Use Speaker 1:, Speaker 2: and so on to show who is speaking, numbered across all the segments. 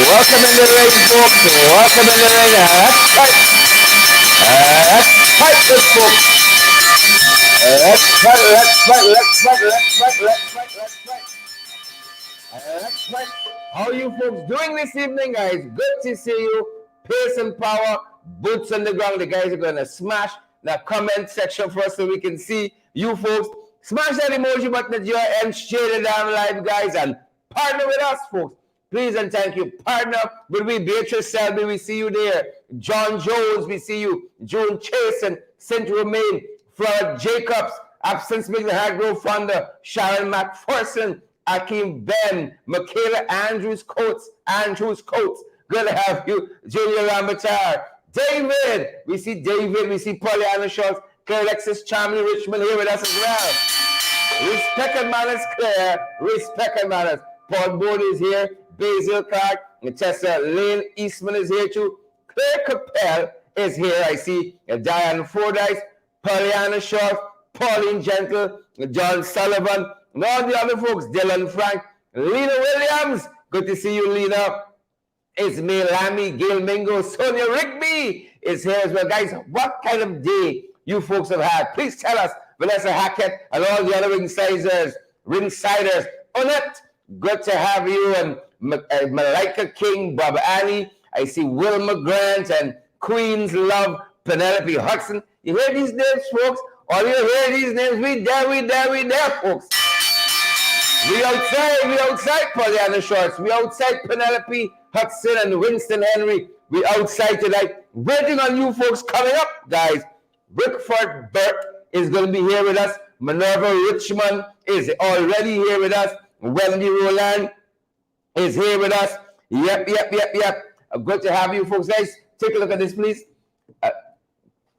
Speaker 1: Welcome in the ring, folks. Welcome in the ring. That's right. That's right, good folks. That's right, that's right, that's right, that's right, that's right, that's right. That's right. How are you folks doing this evening, guys? Good to see you. Pace and power, boots on the ground. The guys are going to smash the comment section for us so we can see you folks. Smash that emoji button at your end, share the damn live, guys, and partner with us, folks. Please and thank you. Partner with me, Beatrice Selby, we see you there. John Jones, we see you. June Chasen, St. Romain, Floyd Jacobs, Absence Make the Heart Grow founder, Sharon McPherson, Akeem Ben, Michaela Andrews Coates. Good to have you. Julia Lambertar, David, we see David, we see Pollyanna Schultz, Claire Alexis Chamley Richmond here with us as well. Respect and manners, Claire. Respect and manners. Paul Board is here. Basil Clark, Tessa Lane Eastman is here too. Claire Capel is here. I see Diane Fordyce, Pollyanna Short, Pauline Gentle, John Sullivan, and all the other folks, Dylan Frank, Lena Williams. Good to see you, Lena. Ismail Lamy, Gail Mingo, Sonia Rigby is here as well. Guys, what kind of day you folks have had? Please tell us. Vanessa Hackett and all the other ringsiders, Annette, good to have you. And Malika King, Bob Annie. I see Wilma Grant and Queen's Love, Penelope Hudson. You hear these names, folks? All you hear these names, we there, folks. We outside Pollyanna Shorts. We outside Penelope Hudson and Winston Henry. We outside tonight. Waiting on you folks coming up, guys. Rickford Burke is going to be here with us. Minerva Richmond is already here with us. Wendy Roland is here with us. Yep. Good to have you folks. Guys, take a look at this, please.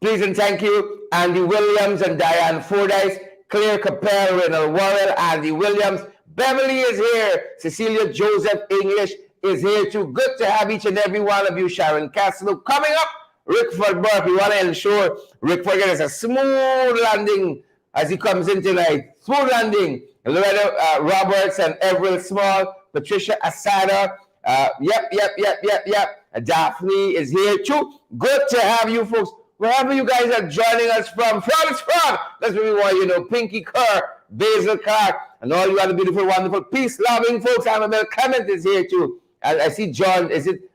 Speaker 1: Please and thank you. Andy Williams and Diane Fordyce, Claire Capel, Reynald Worrell, Andy Williams. Beverly is here. Cecilia Joseph English is here too. Good to have each and every one of you. Sharon Castro coming up. Rickford Burke. We want to ensure Rickford gets a smooth landing as he comes in tonight. Smooth landing. Loretta Roberts and Everett Small. Patricia Asada. Yep. Daphne is here too. Good to have you folks. Wherever you guys are joining us from, that's what we want, you know. Pinky Kerr, Basil Clark, and all you other beautiful, wonderful, peace-loving folks. Annabelle Clement is here too. And I see John, is it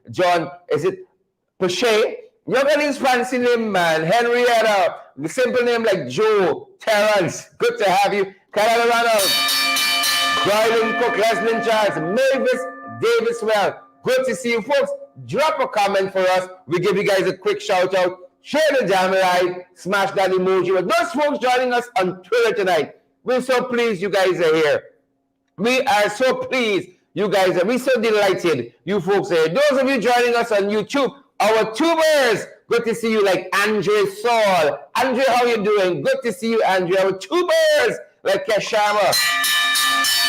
Speaker 1: Pache? You got his fancy name, man. Henrietta, the simple name like Joe, Terrence. Good to have you. Carol Ronald, Brian Cook, Leslie Charles, Mavis Davis. Well, good to see you folks. Drop a comment for us. We give you guys a quick shout out. Share the jam live. Smash that emoji. With those folks joining us on Twitter tonight. We're so pleased you guys are here. We are so pleased you guys are. We're so delighted you folks are here. Those of you joining us on YouTube, our tubers. Good to see you, like Andre Saul. Andre, how you doing? Good to see you, Andre. Our tubers, like Keshama.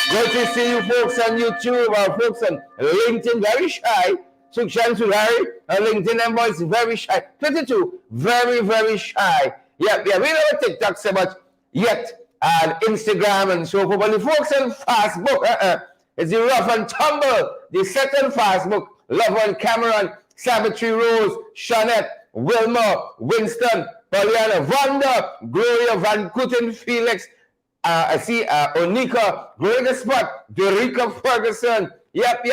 Speaker 1: Good to see you folks on YouTube. Our folks on LinkedIn, very shy. Sukshan Sulari, LinkedIn and boys, very shy. 22, very shy. Yep. We don't have TikTok so much yet. And Instagram and so forth. But the folks on Facebook, it's the rough and tumble. The second Facebook, Love and Cameron, Savitri Rose, Shanette, Wilma, Winston, Pollyanna, Vanda, Gloria Van Kuten, Felix, I see Onika, Gloria Spot, Dorica Ferguson. Yep.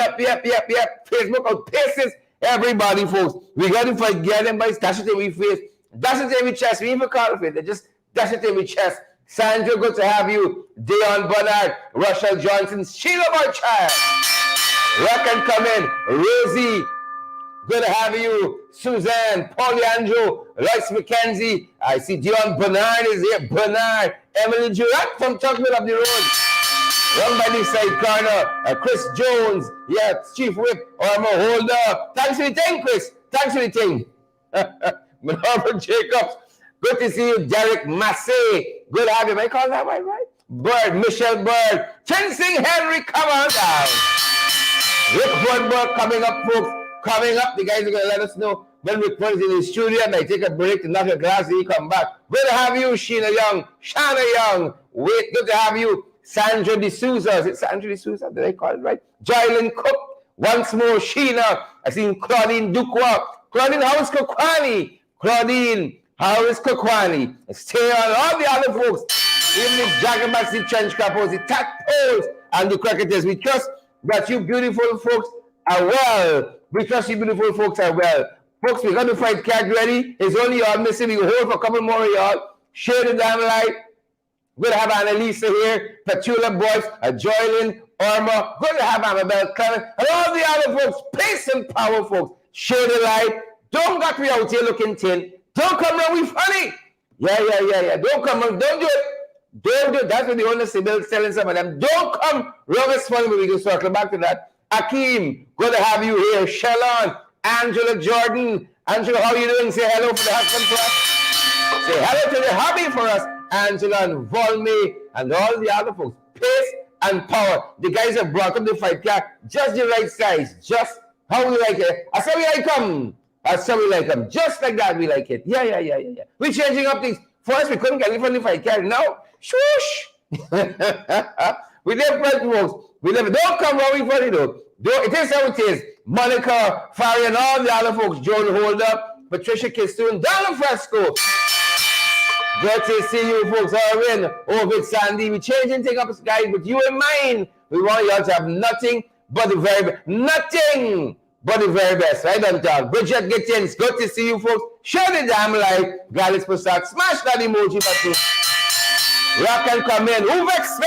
Speaker 1: Facebook out paces everybody, folks. We got to forget them by dash it in we face, dash it in we chest. We even call it. They just dash it in we chest. Sandra, good to have you. Dion Bernard, Russell Johnson, Sheila Barchild. Rock and come in. Rosie, good to have you. Suzanne, Paul Andrew, Royce McKenzie. I see Dion Bernard is here. Bernard, Emily Jurat from Tuckman up the road. Run by this side corner. Chris Jones. Yeah, Chief Whip. Armor Holder. Thanks for the thing, Chris. Thanks for the thing. Minerva Jacobs. Good to see you, Derek Massey. Good to have you. May I call that right? Bird, Michelle Bird. Tensing Henry, come on down. Rickford Burke coming up, folks. Coming up, the guys are going to let us know when Rickford is in the studio and I take a break to knock a glass and he come back. Good to have you, Sheena Young. Shana Young. Wait, good to have you. Sandra D'Souza. Is it Sandra D'Souza? Did I call it right? Jylyn Cook. Once more, Sheena. I seen Claudine Dukwa. Claudine, how is Kokwani? Claudine, how is Kokwani? Stay on all the other folks. Even the Jagabats, the trench couples, the tadpoles, and the cricketers. We trust that you beautiful folks are well. We trust you beautiful folks are well. Folks, we got the fight card ready. It's only y'all missing. We will hold for a couple more of y'all. Share the damn light. Good to have Annalisa here, Petula Boys, Joylyn, Orma. Good to have Amabel Clement, and all the other folks. Pace and power, folks. Share the light. Don't got me out here looking thin. Don't come around, we funny. Yeah. Don't come around. Don't do it. Don't do it. That's what the owner Sybil is telling some of them. Don't come around, it's funny, but we can circle back to that. Akeem, good to have you here. Shalon, Angela Jordan. Angela, how are you doing? Say hello for the husband for us. Say hello to the hubby for us. Angela and Volme and all the other folks. Pace and power. The guys have brought up the fight car just the right size. Just how we like it. I say we like them. I say we like them. Just like that we like it. Yeah. We're changing up things. First we couldn't get it from the fight car. Now, swoosh. We live right, folks. We live. Don't come wrong for it though. It is how it is. Monica, Farry, and all the other folks. Joan Holder, Patricia Kistoon, Donna Fresco. Good to see you folks all in. Ovid Sandy. We changing things up, guys, but you in mind. We want y'all to have nothing but the very best. Nothing but the very best. Right on top. Bridget Gittins. Good to see you folks. Share the damn light. Gallus Prasad. Smash that emoji button. Rock and come in. Who vex?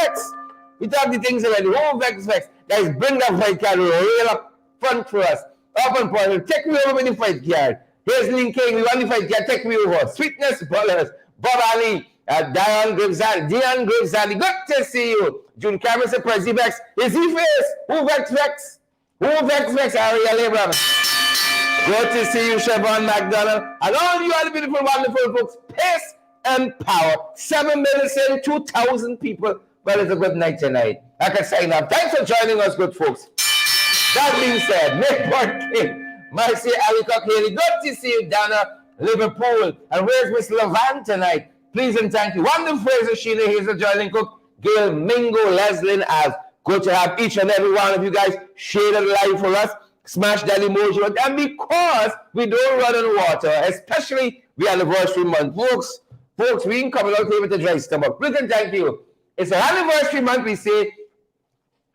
Speaker 1: We talk the things already. Who vex? Guys, bring that fight card real up front for us. Up and point. Take me over with the fight card. Here's Link King. We want the fight card. Take me over. Sweetness Ballers. Bob Ali, Dion Gravesali, good to see you. June Cameron said, Prezi Vex, is he face? Who vex? Ariel Abrams. Good to see you, Siobhan McDonald. And all you other beautiful, wonderful folks. Pace and power. 7 minutes in, 2,000 people. Well, it's a good night tonight. I can sign up. Thanks for joining us, good folks. That being said, Nick Burke, Marcy Alicock Haley, good to see you, Dana. Liverpool. And where's Miss Levan tonight? Please and thank you. Wonderful Fraser, Sheila Hazel, Joylyn Cook, Gail Mingo, Leslyn, as good to have each and every one of you guys share the live for us. Smash that emoji. And because we don't run on water, especially the anniversary month, folks, we ain't coming out here with a dry stomach. Please and thank you. It's an anniversary month, we say.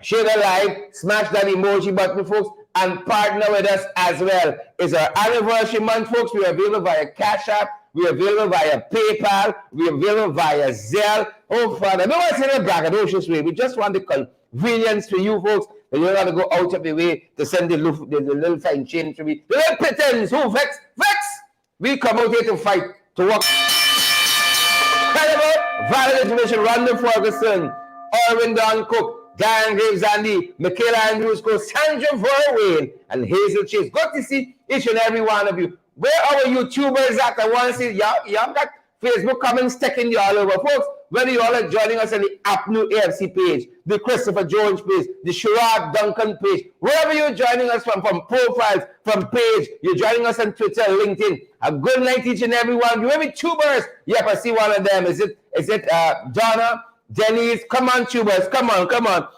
Speaker 1: Share the live, smash that emoji button, folks, and partner with us as well. It's our anniversary month, folks. We are available via Cash App. We are available via PayPal. We are available via Zelle. Oh, Father, no one's in a braggadocious way. We just want the convenience for you, folks. That you don't have to go out of the way to send the little fine change to me. The little pittance, who vex? We come out here to fight, to work. Incredible, valid information. Rhonda Ferguson, Irwin Don Cook, Dan Graves Andy, Michaela Andrews, Sandra Verwayne, and Hazel Chase. Good to see each and every one of you. Where our YouTubers at? I want to see y'all got Facebook comments taking you all over. Folks, whether you all are joining us on the AppNew AFC page, the Christopher Jones page, the Sherrod Duncan page, wherever you're joining us from profiles, from page, you're joining us on Twitter, LinkedIn. A good night each and every one of you. Every tubers, yep, I see one of them. Is it Donna? Denise, come on, tubers, come on.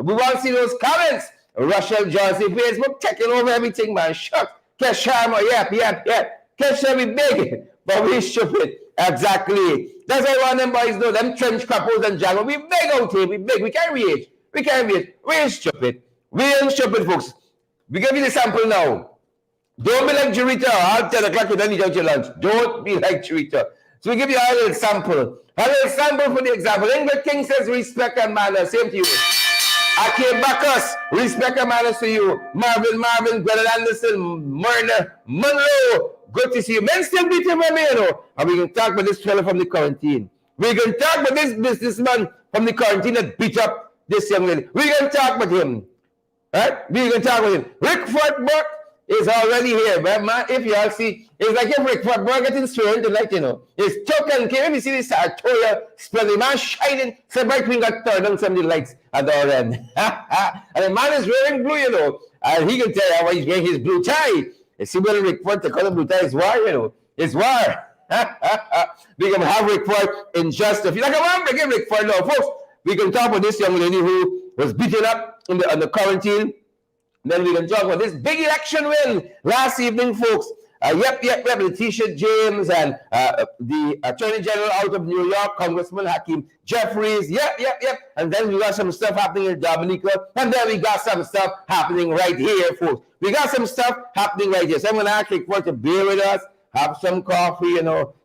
Speaker 1: We want to see those comments. Rochelle Johnson, Facebook, taking over everything, man. Shucks. Kesh Sharma, yep. Kesh Sharma, big, but we stupid. Exactly. That's why one of them boys know, them trench couples and jungle. We big out here, we big. We can't reach. We're stupid. We ain't stupid, folks. We give you the sample now. Don't be like Chirita. I'll 10 o'clock you don't eat out your lunch. Don't be like Chirita. So we give you a little sample. A little sample for the example. Ingrid King says respect and manners. Same to you. Ake Bacchus, respect and manners to you. Marvin, Gwendolyn Anderson, Myrna, Monroe. Good to see you. Men still beating my man, you know. And we can talk about this fella from the quarantine. We can talk about this businessman from the quarantine that beat up this young lady. We can talk about him. Right? We can talk about him. Rickford Burke is already here, man. If y'all see, it's like if Rickford Burke getting straight tonight, you know. It's token came. You see this sartorial splendid man shining. So bright wing got turned on some of the lights at the other end. And the man is wearing blue, you know. And he can tell you why he's wearing his blue tie. You see when Rickford, the color blue tie is war, you know. It's war. We can have Rickford in just a few. Like I want to give Rickford now, folks. We can talk about this young lady who was beaten up on the quarantine. Then we can talk about this big election win last evening, folks. Letitia James and the Attorney General out of New York, Congressman Hakeem Jeffries. And then we got some stuff happening in Dominica. And then we got some stuff happening right here, folks. We got some stuff happening right here. So I'm going to ask Rickford to bear with us, have some coffee,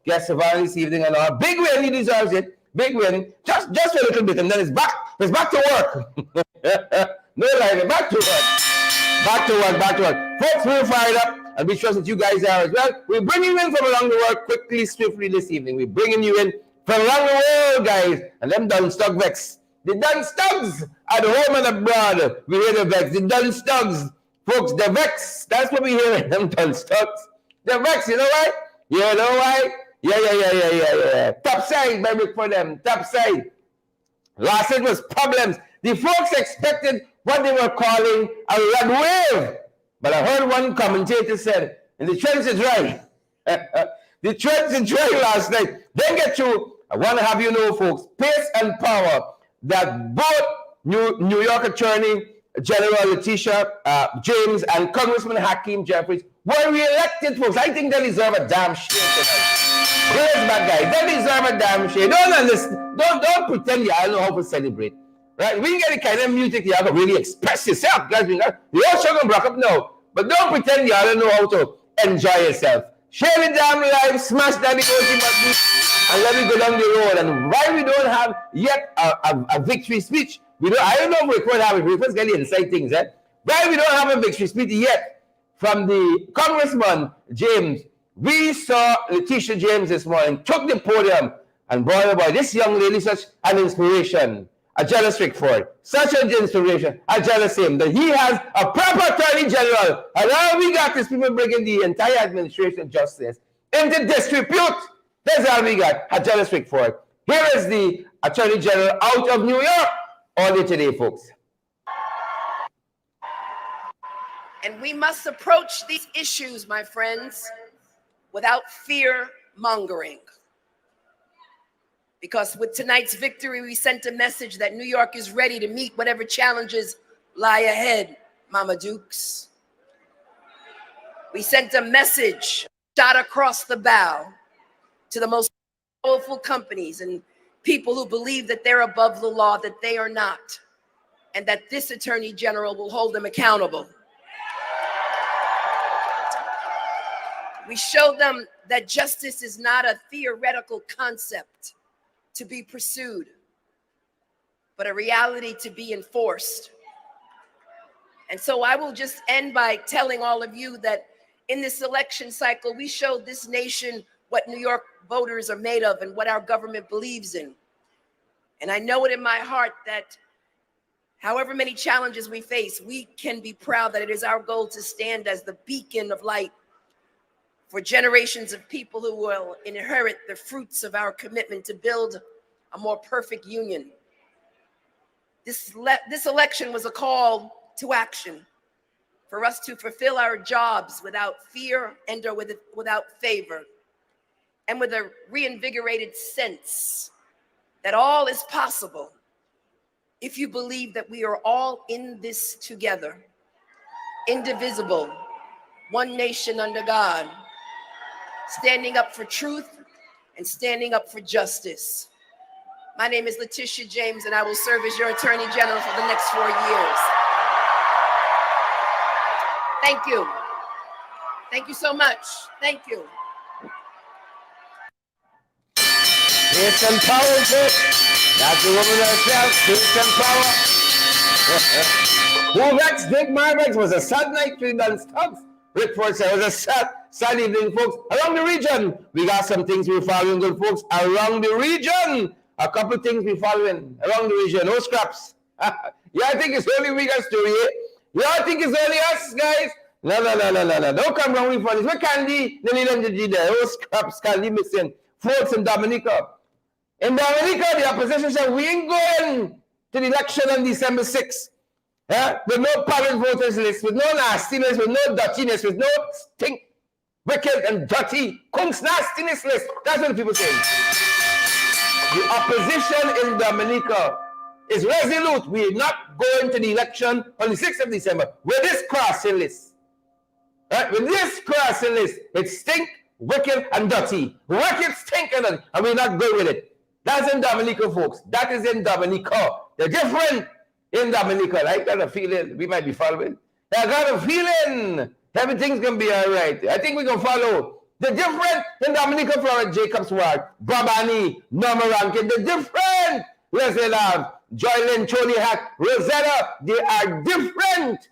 Speaker 1: get Savannah this evening and all. Big win, he deserves it. Big win. Just a little bit, and then it's back to work. No lie, back to work. Back to work. Folks, we're fired up. And we trust that you guys are as well. We're bringing you in from around the world quickly, swiftly this evening. We're bringing you in from around the world, guys. And them done stug vex. The done stugs at home and abroad. We hear the vex. The done stugs. Folks, the vex. That's what we hear. Them done stugs. The vex, you know why? You know why? Yeah. Top side, baby, for them. Top side. Last it was problems. The folks expected what they were calling a red wave. But I heard one commentator said, and the trends is right. The trends is right last night. Then get to, I want to have you know, folks, pace and power that both New York Attorney General Letitia James and Congressman Hakeem Jeffries were re-elected, folks. I think they deserve a damn shake tonight. Here's my guy. They deserve a damn shake. Don't pretend you don't know how to celebrate. Right? We get the kind of music you have to really express yourself. Guys, we all sugar and broke up now. But don't pretend you don't know how to enjoy yourself. Share the damn life, smash that button, and let me go down the road. And why we don't have yet a victory speech? I don't know if we could have it. We first get the inside things, eh? Why we don't have a victory speech yet from the Congressman James? We saw Letitia James this morning, took the podium, and boy, this young lady, such an inspiration. A jealous Rickford, such an inspiration, a jealous him, that he has a proper Attorney General. And all we got is people bringing the entire administration of justice into disrepute. That's all we got, a jealous Rickford. Here is the Attorney General out of New York, all day today, folks.
Speaker 2: And we must approach these issues, my friends, without fear-mongering. Because with tonight's victory, we sent a message that New York is ready to meet whatever challenges lie ahead, Mama Dukes. We sent a message shot across the bow to the most powerful companies and people who believe that they're above the law, that they are not, and that this Attorney General will hold them accountable. We showed them that justice is not a theoretical concept to be pursued, but a reality to be enforced. And so I will just end by telling all of you that in this election cycle, we showed this nation what New York voters are made of and what our government believes in. And I know it in my heart that however many challenges we face, we can be proud that it is our goal to stand as the beacon of light for generations of people who will inherit the fruits of our commitment to build a more perfect union. This election was a call to action for us to fulfill our jobs without fear and or without favor, and with a reinvigorated sense that all is possible if you believe that we are all in this together, indivisible, one nation under God, standing up for truth and standing up for justice. My name is Letitia James, and I will serve as your Attorney General for the next 4 years. Thank you. Thank you so much. Thank you.
Speaker 1: Peace and power, folks. That's the woman herself. Peace and power. Who vexed? Dick Marvex was a sad night for the Stubbs. Rickford said it was a sad evening, folks. Around the region, we got some things we're following, good folks. Around the region, a couple of things we're following. Around the region, no scraps. Yeah, I think it's only we got story, eh? Yeah, I think it's only us, guys. No. Don't come wrong with funny. Where Candy? There. No scraps, Candy missing. Folks in Dominica. In Dominica, the opposition said we ain't going to the election on December 6th. Yeah? With no parent voters list, with no nastiness, with no dirtiness, with no stink, wicked and dirty, kunks nastiness list. That's what the people say. The opposition in Dominica is resolute. We're not going to the election on the 6th of December with this crossing list. Right? With this crossing list, it stink, wicked, and dirty. Wicked, stink, and dirty. And we're not going with it. That's in Dominica, folks. That is in Dominica. They're different in Dominica. I got a feeling we might be following. I got a feeling everything's going to be all right. I think we can follow. They're different in Dominica, Florida, Jacobs Ward, Babani, Norma Rankin. They're different. Leslie Love, Joylyn, Choni Hack, Rosetta. They are different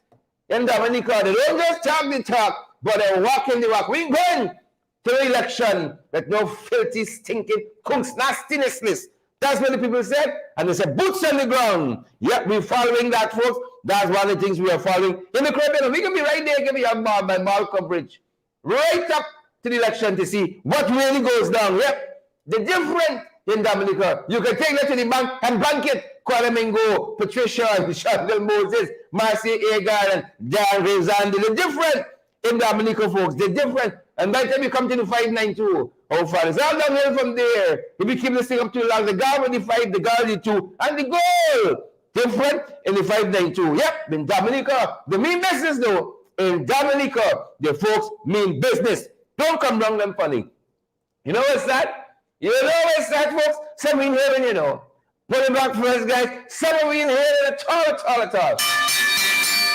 Speaker 1: in Dominica. They don't just talk the talk, but they're walking the walk. We're going to the election with no filthy, stinking, kunks, nastiness list. That's what the people said. And they said, boots on the ground. Yep, we're following that, folks. That's one of the things we are following in the Caribbean. We can be right there, give me a ball by ball coverage. Right up to the election to see what really goes down. Yep, they're different in Dominica. You can take that to the bank and bank it. Quadamingo, Patricia, Chantal Moses, Marcy Agar, and Dan Rezandi. They're different in Dominica, folks. They're different. And by the time you come to the 592, oh, far it's all downhill from there. If you keep this thing up too long, the guard with the 5, the guard with the 2, and the goal. Different in the 592. Yep, in Dominica, they mean business though. In Dominica, the folks mean business. Don't come wrong them funny. You know what's that? You know what's that, folks? Some in hearing, you know. Put it back first, guys. Some of we in hearing at all.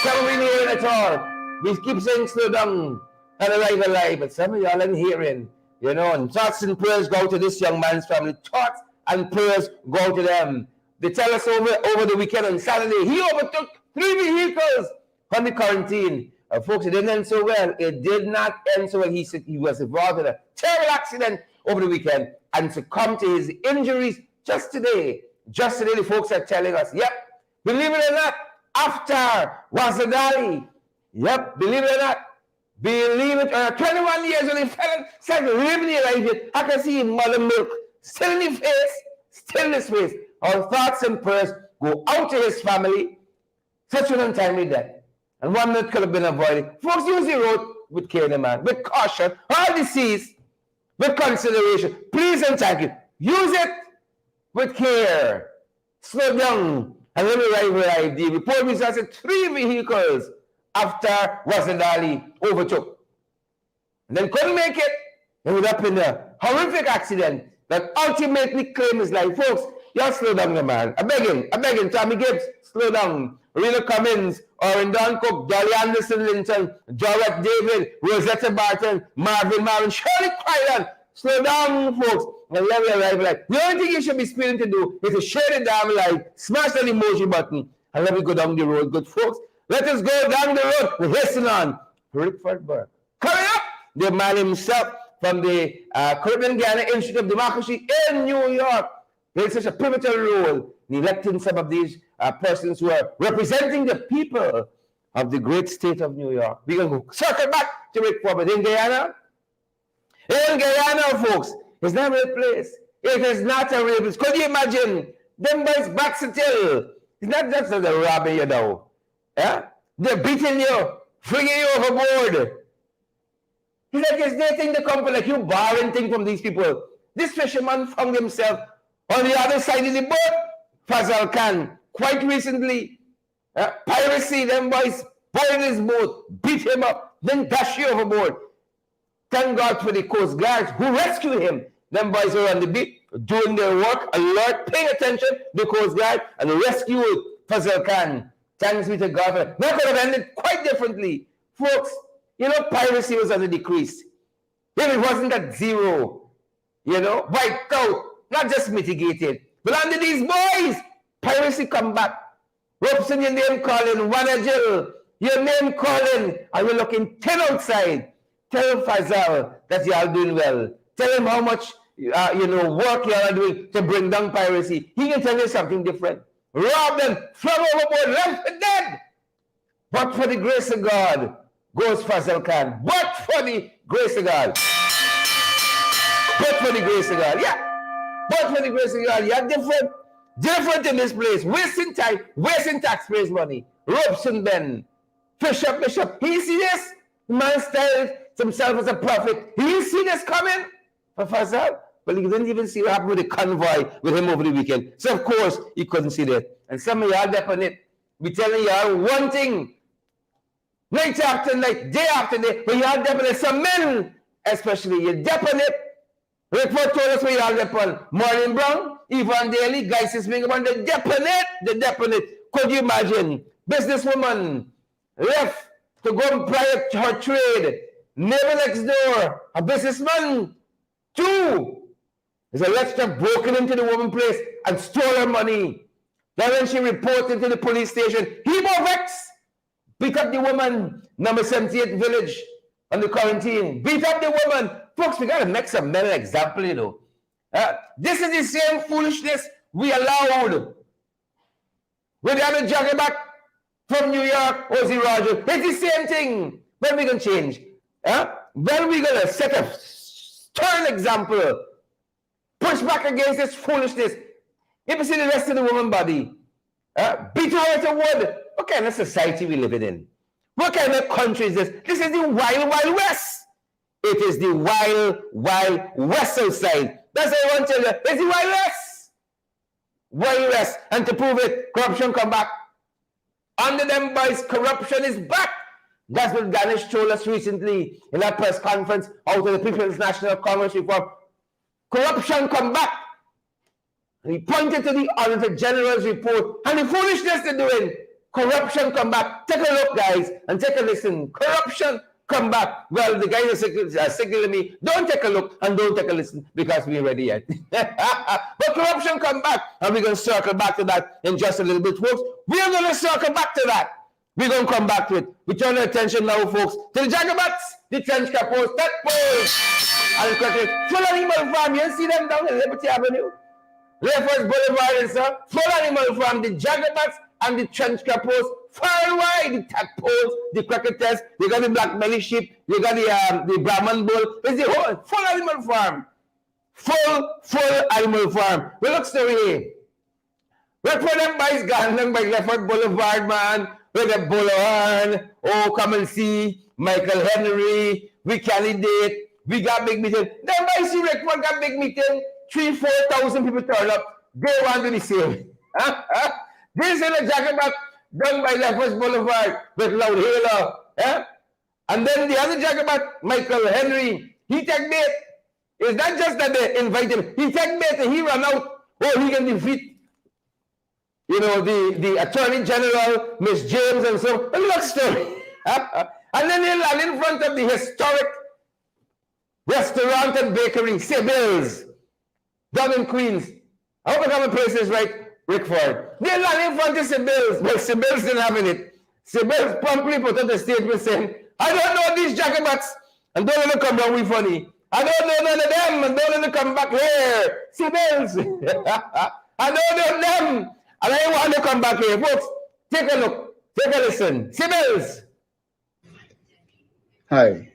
Speaker 1: Some of we in hearing at all. We keep saying slow down and alive, but some of y'all in hearing, you know, and thoughts and prayers go to this young man's family. Thoughts and prayers go to them. They tell us over the weekend on Saturday, he overtook 3 vehicles on the quarantine. Folks, it didn't end so well. It did not end so well. He said he was involved in a terrible accident over the weekend and succumbed to his injuries just today. Just today, the folks are telling us, yep, believe it or not, after Wazadali, yep, believe it or not, believe it or not, 21 years when he fell and living alive, I can see his mother milk still in his face. Our thoughts and prayers go out to his family. Such an untimely death. And one that could have been avoided. Folks, use the road with care, man, with caution, all disease, with consideration. Please and thank you. Use it with care. Slow down and let me ride where I did. Report results at 3 vehicles after Wazadali overtook. And then couldn't make it. Ended up in a horrific accident that ultimately claimed his life. Folks, y'all slow down, man. I'm begging. Tommy Gibbs, slow down. Rena Cummins, Orin Don Cook, Dolly Anderson Linton, Jorette David, Rosetta Barton, Marvin, Shirley Krylan. Slow down, folks, and let me arrive like. The only thing you should be speeding to do is to share the damn light, smash that emoji button, and let me go down the road, good folks. Let us go down the road. We hasten on. Rickford Burke. Coming up, the man himself from the Caribbean Ghana Institute of Democracy in New York. Played such a pivotal role in electing some of these persons who are representing the people of the great state of New York. We can go circle back to Rickford, but in Guyana, folks, it's not a real place. It is not a real place. Could you imagine them boys back still? It's not just that they're robbing you now. Yeah? They're beating you, flinging you overboard. It's like they think they come for like you borrowing thing from these people. This fisherman found himself on the other side of the boat, Fazal Khan, quite recently. Piracy, them boys boarded his boat, beat him up, then dash you overboard. Thank God for the Coast Guards who rescued him. Them boys were on the beach, doing their work, alert, paying attention, the Coast Guard, and rescued Fazal Khan. Thanks be to God for that. That could have ended quite differently. Folks, you know, piracy was at a decrease. If it wasn't at zero, you know, wiped out, not just mitigated. But under these boys, piracy come back. Robson, your name calling, Wanajil, your name calling, and we're looking 10 outside. Tell Fazal that y'all doing well. Tell him how much work y'all are doing to bring down piracy. He can tell you something different. Rob them, flung overboard, left for dead. But for the grace of God, goes Fazal Khan. But for the grace of God. But for the grace of God. Yeah. But for the grace of God. Yeah, different in this place. Wasting time, wasting taxpayers' money. Robson Ben. Bishop. He see this? The man styled himself as a prophet. He see this coming for Fazal. But he didn't even see what happened with the convoy with him over the weekend. So, of course, he couldn't see that. And some of y'all up on it. We telling y'all one thing, night after night, day after day, but y'all up on it. Some men, especially, you're up on it. Rickford told us where y'all up on. Morning Brown, Yvonne Daly, guys is being about the definite, the definite. Could you imagine? Businesswoman left to go and ply her trade. Neighbor next door, a businessman, too. Is alleged to have broken into the woman's place and stole her money. Then when she reported to the police station, he was vexed. Beat up the woman, number 78 village on the quarantine. Beat up the woman. Folks, we got to make some men an example, you know. This is the same foolishness we allowed with the other juggerback from New York, Ozzy Rogers. It's the same thing. When we going to change? When we going to set a stern example? Push back against this foolishness. If you see the rest of the woman body, beat her with a wood. What kind of society we living in? What kind of country is this? This is the wild, wild west. It is the wild, wild west outside. That's what I want to tell you. It's the wild west. Wild west. And to prove it, corruption come back. Under them boys, corruption is back. That's what Ganesh told us recently in that press conference out of the People's National Congress reform. Corruption come back. And he pointed to the Auditor General's report and the foolishness they're doing. Corruption come back. Take a look, guys, and take a listen. Corruption come back. Well, the guys are signaling me, don't take a look and don't take a listen because we ain't ready yet. But corruption come back. And we're going to circle back to that in just a little bit, folks. We're going to circle back to that. We're going to come back to it. We turn our attention now, folks, to the Jagabats, the trench capos, that pole, and the full animal farm. You see them down in Liberty Avenue? Rickford Boulevard and so. Full animal farm, the Jagabats and the trench capos, far and wide, the tadpoles, the cricketers, you got the black belly sheep, you got the Brahman bull. It's the whole full animal farm. Full animal farm. Well, look story here. Rickford them boys gone down by Rickford Boulevard, man. With the Boulevard, oh, come and see Michael Henry, we candidate, we got big meeting. Then by see Rickford got big meeting, 3,000-4,000 people turn up. They want to be same. This is a Jackabat done by Rickford Boulevard with loud halo. And then the other Jackabat, Michael Henry, he take bait. It's not just that they invite him. He take bait and he run out. Oh, he can defeat, you know, the Attorney General, Miss James, and so on. Look story. And then they land in front of the historic restaurant and bakery, Sybil's, down in Queens. I hope I got my places right, Rickford. They land in front of Sybil's, but Sybil's didn't have it. Sybil's promptly put out a statement saying, I don't know these Jacobats, and don't let them come down with funny. I don't know none of them, and don't let them come back here. Sybil's. I don't know them. And I want to come back here. Folks, take a look. Take a listen. Sybil's.
Speaker 3: Hi.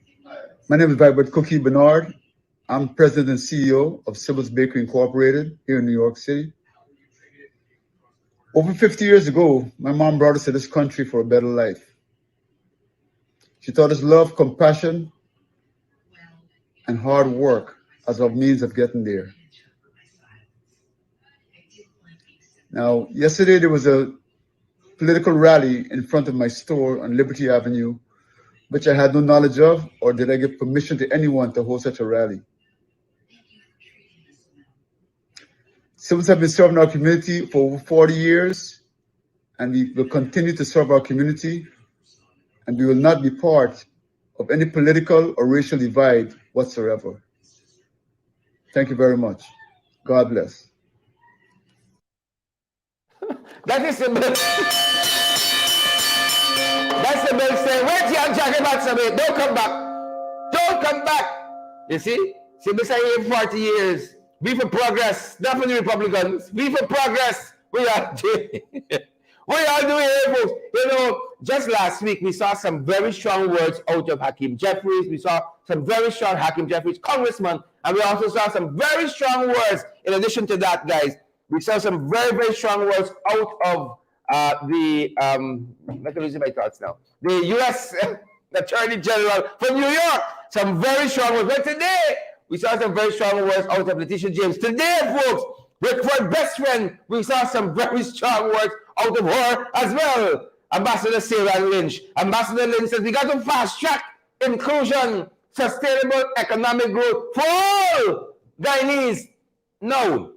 Speaker 3: My name is Rickford Cookie Bernard. I'm president and CEO of Sybil's Bakery Incorporated here in New York City. Over 50 years ago, my mom brought us to this country for a better life. She taught us love, compassion, and hard work as our means of getting there. Now, yesterday there was a political rally in front of my store on Liberty Avenue, which I had no knowledge of, or did I give permission to anyone to host such a rally. Sybil's have been serving our community for over 40 years, and we will continue to serve our community, and we will not be part of any political or racial divide whatsoever. Thank you very much. God bless.
Speaker 1: That is the best. That's the best saying. Wait here, Jacobats a bit. Don't come back. Don't come back. You see? Sybil's here 40 years. We for progress. Not for the Republicans. We for progress. We are doing here, folks. You know, just last week, we saw some very strong words out of Hakeem Jeffries. We saw some very strong Hakeem Jeffries, congressman. And we also saw some very strong words. In addition to that, guys, we saw some very, very strong words out of I'm losing my thoughts now. The U.S. Attorney General from New York. Some very strong words. But today, we saw some very strong words out of Letitia James. Today, folks, Rickford's best friend, we saw some very strong words out of her as well. Ambassador Sarah Lynch. Ambassador Lynch says we got to fast track inclusion, sustainable economic growth for all Guyanese. No,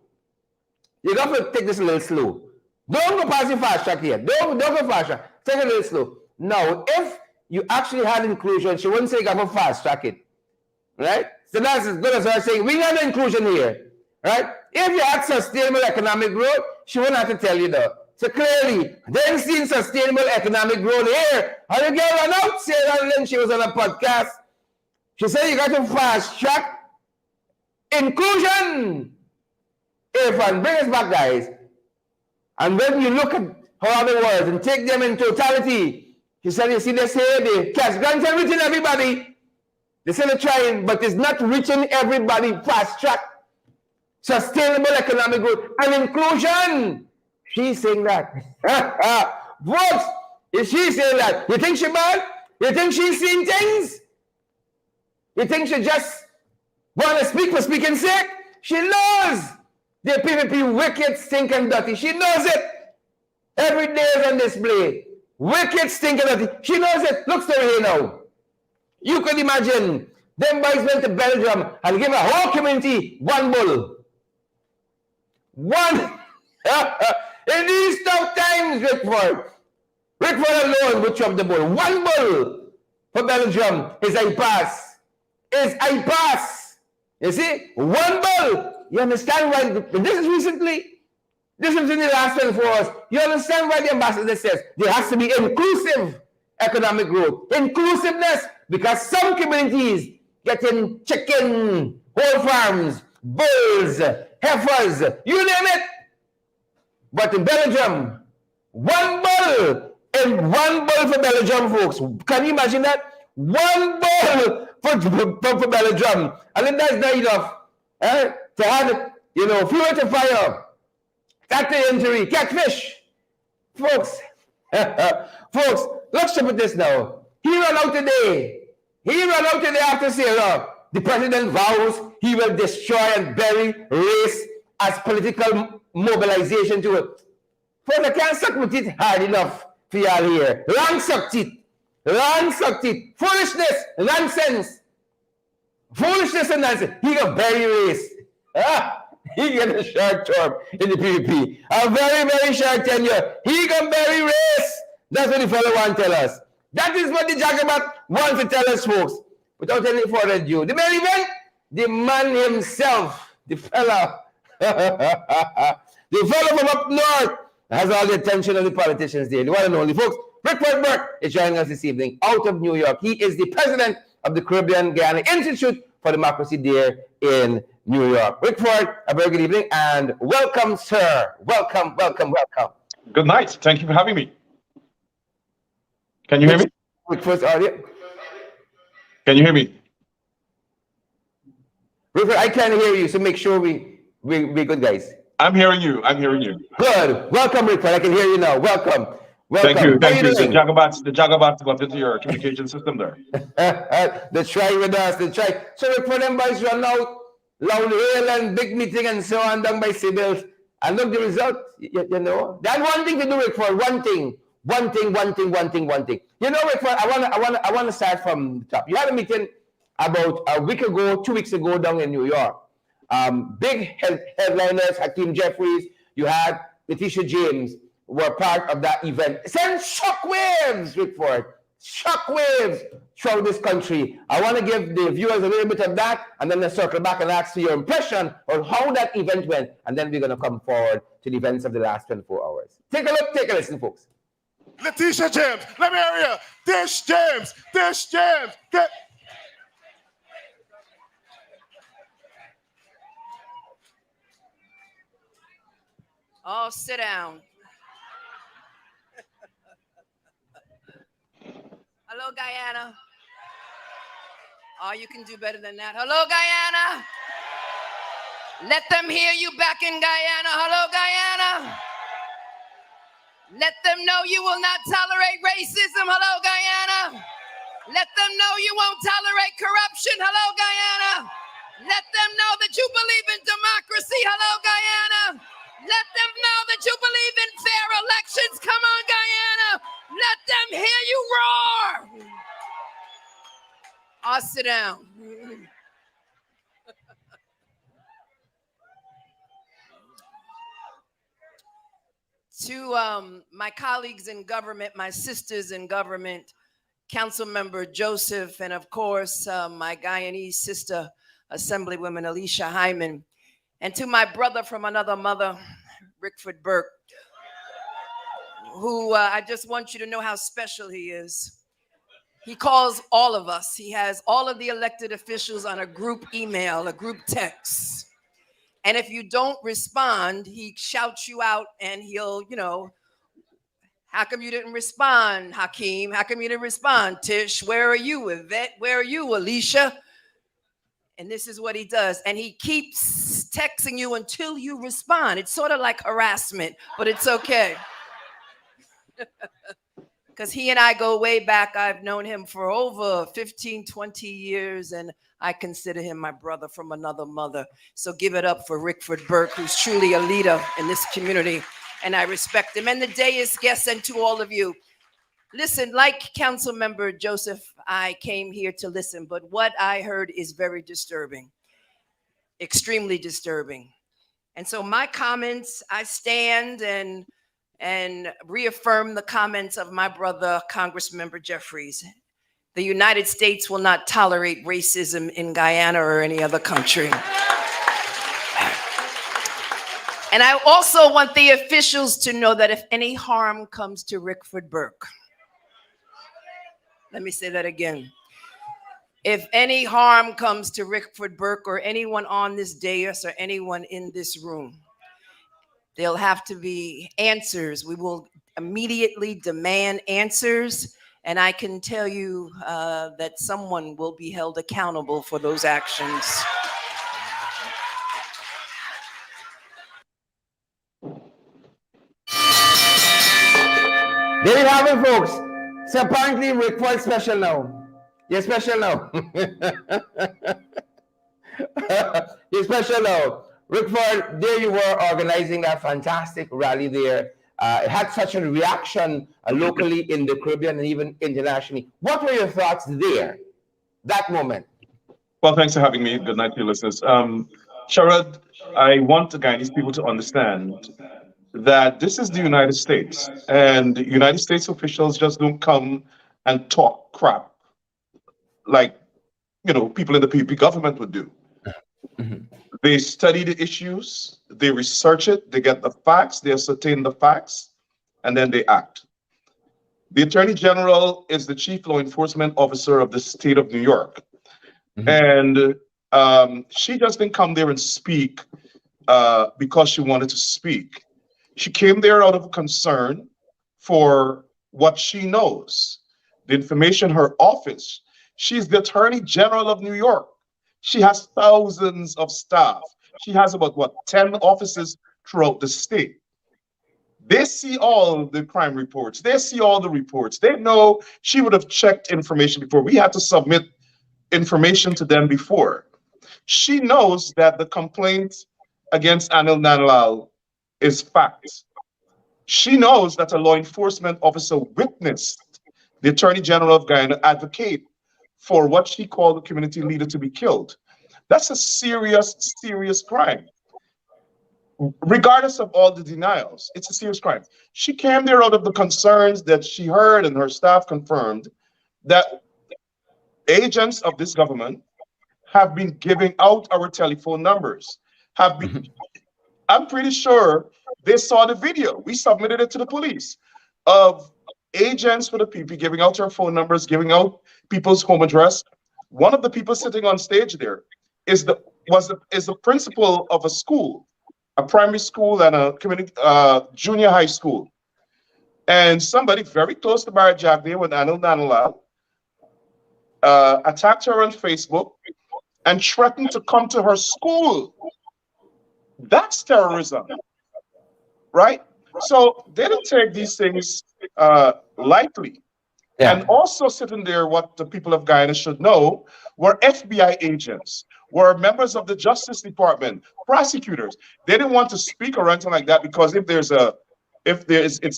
Speaker 1: you got to take this a little slow. Don't go past the fast track here. Don't go fast track. Take it a little slow. Now, if you actually had inclusion, she wouldn't say you got to fast track it. Right? So that's as good as her saying, we got inclusion here. Right? If you had sustainable economic growth, she wouldn't have to tell you that. So clearly, they ain't seen sustainable economic growth here. And the girl ran out, Sarah Lynn, she was on a podcast. She said you got to fast track inclusion. Irfan, bring us back, guys. And when you look at how other words and take them in totality, she said, you see, they say the cash grants are reaching everybody. They say they're trying, but it's not reaching everybody. Fast track sustainable economic growth and inclusion. She's saying that. Folks, is she saying that? You think she bad? You think she's seen things? You think she just want to speak for speaking sake? She knows the PPP wicked, stinking, dirty. She knows it. Every day is on display. Wicked, stinking, dirty. She knows it. Look to her now. You could imagine them boys went to Belgium and gave a whole community one bull. One. In these tough times, Rickford alone would chop the bull. One bull for Belgium is a pass. Is a pass. You see? One bull. You understand why? This is recently. This is in the last 24 hours. You understand why the ambassador says there has to be inclusive economic growth. Inclusiveness. Because some communities getting chicken, whole farms, bulls, heifers, you name it. But in Belgium, one bull and one bull for Belgium, folks. Can you imagine that? One bull for Belgium. And then that's not enough. To have, fuel to fire, factory injury, catfish. Folks, folks, let's look at this now. He ran out today. After Sarah. The president vows he will destroy and bury race as political mobilization to it. Folks, I can't suck my teeth hard enough for y'all here. Long suck teeth. Foolishness, nonsense. Foolishness and nonsense. He got bury race. He get a short term in the PPP. A very, very short tenure. He got bury race. That's what the fellow want to tell us. That is what the Jacobot wants to tell us, folks. Without any further ado. The main event, the man himself, the fellow, the fellow from up north, has all the attention of the politicians there. The one and only, folks. Rickford Burke is joining us this evening out of New York. He is the president of the Caribbean Guyana Institute for Democracy there in New York. Rickford, a very good evening and welcome, sir. Welcome.
Speaker 4: Good night. Thank you for having me. Can you hear me?
Speaker 1: Rickford's audio.
Speaker 4: Can you hear me?
Speaker 1: Rickford, I can't hear you, so make sure we're good, guys.
Speaker 4: I'm hearing you.
Speaker 1: Good. Welcome, Rickford. I can hear you now. Welcome.
Speaker 4: Thank you. The Jagabots got into your communication system there.
Speaker 1: They try with us. So Rickford and boys run out, loud hail and big meeting and so on done by civils. And look the result, That one thing to do, Rickford, one thing. Rickford, I want to start from the top. You had a meeting about a week ago, 2 weeks ago down in New York. Big headliners, Hakeem Jeffries, you had Letitia James were part of that event. Send shockwaves, Rickford. Shockwaves throughout this country. I want to give the viewers a little bit of that, and then let's circle back and ask for your impression on how that event went, and then we're going to come forward to the events of the last 24 hours. Take a look, take a listen, folks.
Speaker 5: Letitia James, let me hear you. Dish James. Get.
Speaker 2: Oh, sit down. Hello, Guyana. Oh, you can do better than that. Hello, Guyana. Let them hear you back in Guyana. Hello, Guyana. Let them know you will not tolerate racism. Hello, Guyana. Let them know you won't tolerate corruption. Hello, Guyana. Let them know that you believe in democracy. Hello, Guyana. Let them know that you believe in fair elections. Come on, Guyana. Let them hear you roar. I'll sit down. To my colleagues in government, my sisters in government, Council Member Joseph, and of course, my Guyanese sister, Assemblywoman Alicia Hyman, and to my brother from another mother, Rickford Burke, who I just want you to know how special he is. He calls all of us. He has all of the elected officials on a group email, a group text. And if you don't respond, he shouts you out and he'll, how come you didn't respond, Hakeem? How come you didn't respond, Tish? Where are you, Yvette? Where are you, Alicia? And this is what he does. And he keeps texting you until you respond. It's sort of like harassment, but it's okay. Because he and I go way back. I've known him for over 15, 20 years, and I consider him my brother from another mother. So give it up for Rickford Burke, who's truly a leader in this community, and I respect him. And the day is guests, and to all of you. Listen, like Council Member Joseph, I came here to listen, but what I heard is very disturbing, extremely disturbing. And so my comments, I stand and reaffirm the comments of my brother, Congressmember Jeffries. The United States will not tolerate racism in Guyana or any other country. And I also want the officials to know that if any harm comes to Rickford Burke, let me say that again. If any harm comes to Rickford Burke or anyone on this dais or anyone in this room, there'll have to be answers. We will immediately demand answers. And I can tell you that someone will be held accountable for those actions.
Speaker 1: There you have it, folks. So apparently Rickford's special now. You're special now. You're special now. Rickford, there you were organizing that fantastic rally there. It had such a reaction locally in the Caribbean and even internationally. What were your thoughts there, that moment?
Speaker 4: Well, thanks for having me. Good night to your listeners. Sharad, I want the Guyanese people to understand that this is the United States, and United States officials just don't come and talk crap like people in the PP government would do. They study the issues, they research it, they get the facts, they ascertain the facts, and then they act. The Attorney General is the chief law enforcement officer of the state of New York. And she just didn't come there and speak because she wanted to speak. She came there out of concern for what she knows, the information her office. She's the Attorney General of New York. She has thousands of staff. She has about 10 offices throughout the state. They see all the crime reports. They see all the reports. They know she would have checked information before. We had to submit information to them before. She knows that the complaint against Anil Nanlal is fact. She knows that a law enforcement officer witnessed the Attorney General of Guyana advocate for what she called the community leader to be killed. That's a serious, serious crime. Regardless of all the denials, it's a serious crime. She came there out of the concerns that she heard, and her staff confirmed that agents of this government have been giving out our telephone numbers. I'm pretty sure they saw the video. We submitted it to the police of agents for the PP giving out our phone numbers, giving out people's home address. One of the people sitting on stage there is the principal of a school, a primary school and a community junior high school. And somebody very close to Barry Jagdeo with Anil Nanlal attacked her on Facebook and threatened to come to her school. That's terrorism, right? So they don't take these things lightly. And also sitting there, what the people of Guyana should know, were FBI agents, were members of the Justice Department, prosecutors. They didn't want to speak or anything like that because it's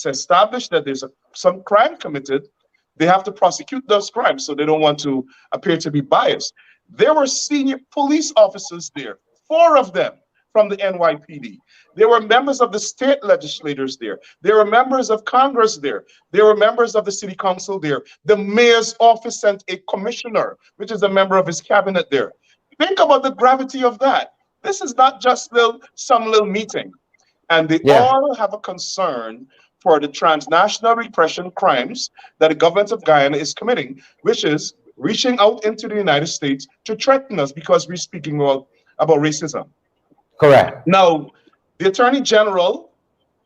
Speaker 4: established that there's some crime committed, they have to prosecute those crimes. So they don't want to appear to be biased. There were senior police officers there, 4 of them from the NYPD. There were members of the state legislators there. There were members of Congress there. There were members of the city council there. The mayor's office sent a commissioner, which is a member of his cabinet there. Think about the gravity of that. This is not just some little meeting. And they all have a concern for the transnational repression crimes that the government of Guyana is committing, which is reaching out into the United States to threaten us because we're speaking about racism.
Speaker 1: Correct.
Speaker 4: Now, the Attorney General,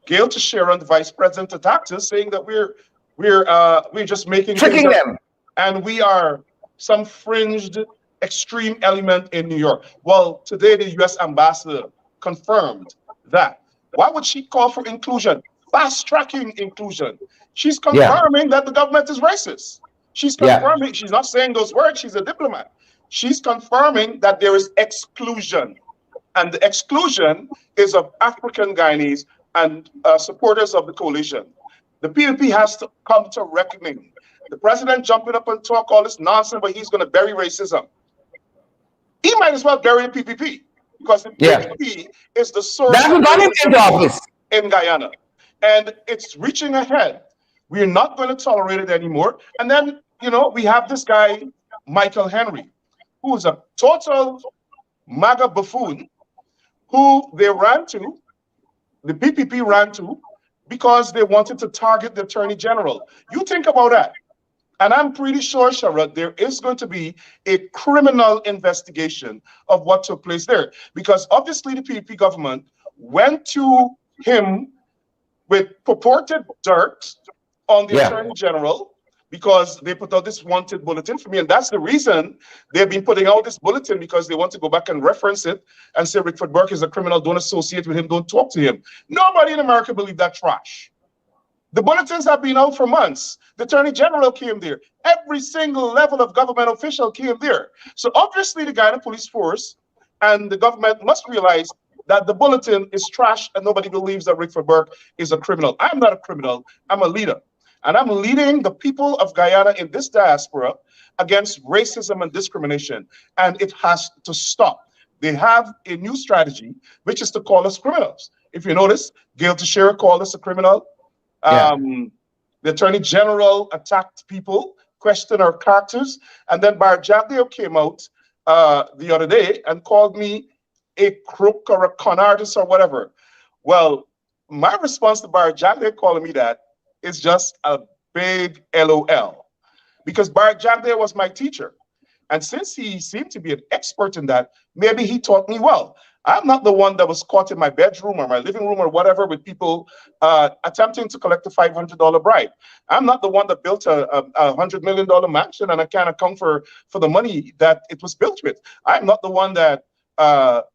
Speaker 4: Gail Teixeira, the Vice President, attacked us, saying that we're just making
Speaker 1: tricking them,
Speaker 4: and we are some fringed extreme element in New York. Well, today the U.S. ambassador confirmed that. Why would she call for inclusion? Fast-tracking inclusion. She's confirming that the government is racist. She's confirming, she's not saying those words, she's a diplomat. She's confirming that there is exclusion. And the exclusion is of African Guyanese and supporters of the coalition. The PNP has to come to reckoning. The president jumping up and talk all this nonsense, but he's going to bury racism. He might as well bury the PPP, because the PPP is the source of racism in Guyana. And it's reaching ahead. We're not going to tolerate it anymore. And then, you know, we have this guy, Michael Henry, who is a total MAGA buffoon, who they ran to, the PPP ran to, because they wanted to target the Attorney General. You think about that. And I'm pretty sure, Sharad, there is going to be a criminal investigation of what took place there. Because obviously the PPP government went to him with purported dirt on the Attorney General, because they put out this wanted bulletin for me. And that's the reason they've been putting out this bulletin, because they want to go back and reference it and say Rickford Burke is a criminal, don't associate with him, don't talk to him. Nobody in America believed that trash. The bulletins have been out for months. The Attorney General came there. Every single level of government official came there. So obviously the Guyana Police Force and the government must realize that the bulletin is trash and nobody believes that Rickford Burke is a criminal. I'm not a criminal, I'm a leader. And I'm leading the people of Guyana in this diaspora against racism and discrimination. And it has to stop. They have a new strategy, which is to call us criminals. If you notice, Gail Teixeira called us a criminal. The Attorney General attacked people, questioned our characters. And then Bar Jagdeo came out the other day and called me a crook or a con artist or whatever. Well, my response to Bar Jagdeo calling me that is just a big LOL, because Bar Jagdeo was my teacher. And since he seemed to be an expert in that, maybe he taught me well. I'm not the one that was caught in my bedroom or my living room or whatever with people attempting to collect a $500 bribe. I'm not the one that built a $100 million mansion and I can't account for the money that it was built with. I'm not the one that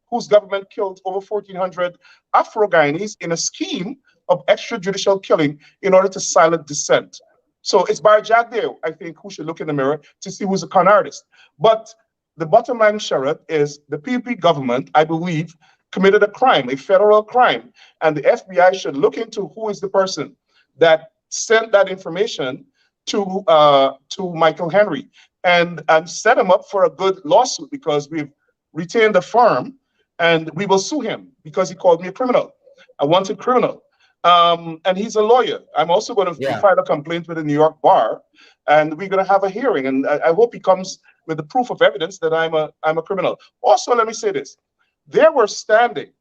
Speaker 4: whose government killed over 1,400 Afro-Guyanese in a scheme of extrajudicial killing in order to silence dissent. So it's Bar Jagdeo, I think, who should look in the mirror to see who's a con artist. But the bottom line, Sharad, is the PNP government, I believe, committed a crime, a federal crime. And the FBI should look into who is the person that sent that information to Michael Henry and set him up for a good lawsuit, because we've retained the firm and we will sue him because he called me a criminal, a wanted criminal. And he's a lawyer. I'm also going to file a complaint with the New York bar, and we're going to have a hearing. And I hope he comes with the proof of evidence that I'm a criminal. Also, let me say this. They were standing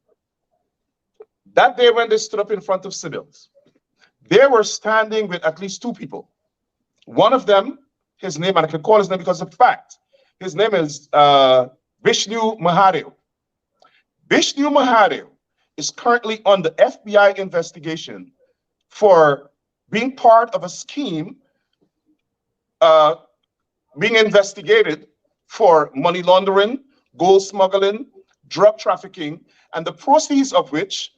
Speaker 4: that day when they stood up in front of civils. They were standing with at least 2 people. One of them, his name, and I can call his name because of fact, his name is Vishnu Mahadev. Vishnu Mahadev is currently on the FBI investigation for being part of a scheme, being investigated for money laundering, gold smuggling, drug trafficking, and the proceeds of which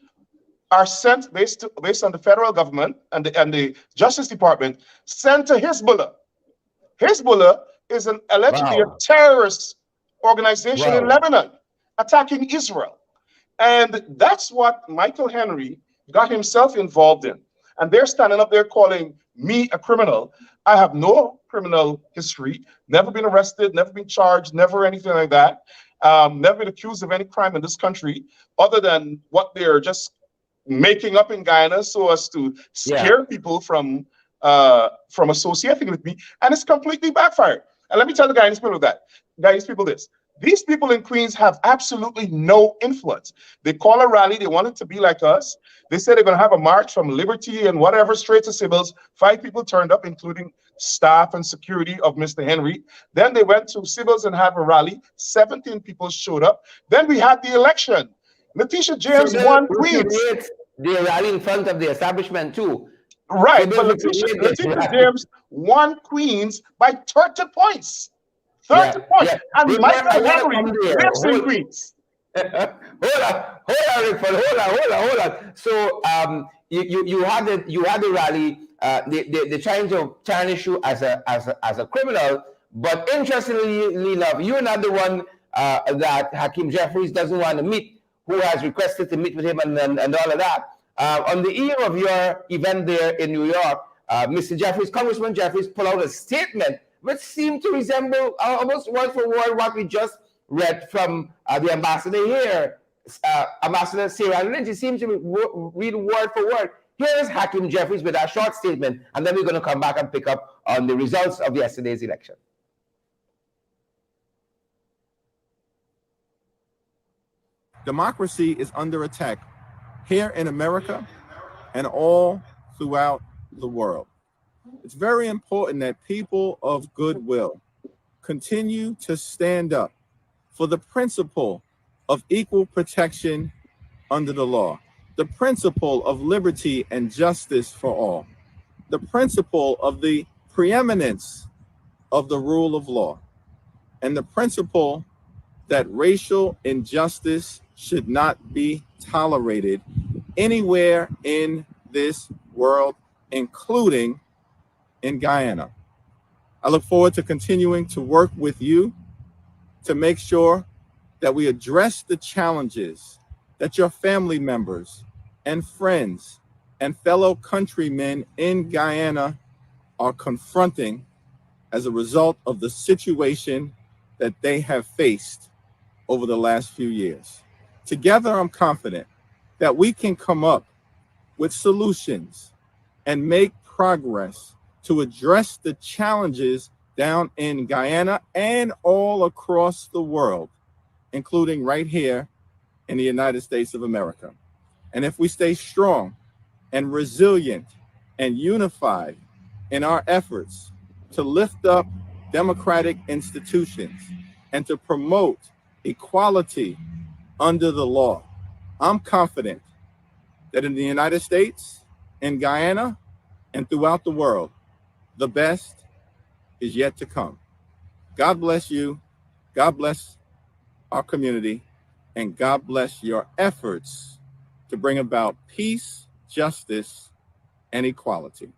Speaker 4: are sent based on the federal government and the Justice Department, sent to Hezbollah. Hezbollah is allegedly a
Speaker 1: Wow.
Speaker 4: terrorist organization in
Speaker 1: Wow.
Speaker 4: Lebanon attacking Israel. And that's what Michael Henry got himself involved in. And they're standing up there calling me a criminal. I have no criminal history, never been arrested, never been charged, never anything like that. Never been accused of any crime in this country other than what they're just making up in Guyana so as to
Speaker 1: Yeah.
Speaker 4: scare people from associating with me. And it's completely backfired. And let me tell the Guyanese people this. These people in Queens have absolutely no influence. They call a rally. They want it to be like us. They said they're going to have a march from Liberty and whatever straight to Sybil's. 5 people turned up, including staff and security of Mr. Henry. Then they went to Sybil's and have a rally. 17 people showed up. Then we had the election. Letitia James won Queens.
Speaker 1: They rally in front of the establishment too.
Speaker 4: Right, but Letitia James won Queens by 30 points. 30 points.
Speaker 1: Yeah.
Speaker 4: And Michael Henry lives in Queens.
Speaker 1: Hold on, Rickford. Hold on. So you had the rally. They're trying to tarnish you as a criminal, but interestingly enough, you're not the one that Hakeem Jeffries doesn't want to meet, who has requested to meet with him and all of that. On the eve of your event there in New York, Mr. Jeffries, Congressman Jeffries, put out a statement which seemed to resemble almost word for word what we just read from the ambassador here, Ambassador Sarah Lynch. It seems to read word for word. Here is Hakeem Jeffries with a short statement, and then we're going to come back and pick up on the results of yesterday's election.
Speaker 6: Democracy is under attack here in America and all throughout the world. It's very important that people of goodwill continue to stand up for the principle of equal protection under the law, the principle of liberty and justice for all, the principle of the preeminence of the rule of law, and the principle that racial injustice should not be tolerated anywhere in this world, including in Guyana. I look forward to continuing to work with you to make sure that we address the challenges that your family members and friends and fellow countrymen in Guyana are confronting as a result of the situation that they have faced over the last few years. Together, I'm confident that we can come up with solutions and make progress to address the challenges down in Guyana and all across the world, including right here in the United States of America. And if we stay strong and resilient and unified in our efforts to lift up democratic institutions and to promote equality under the law, I'm confident that in the United States, in Guyana, and throughout the world, the best is yet to come. God bless you. God bless our community. And God bless your efforts to bring about peace, justice, and equality.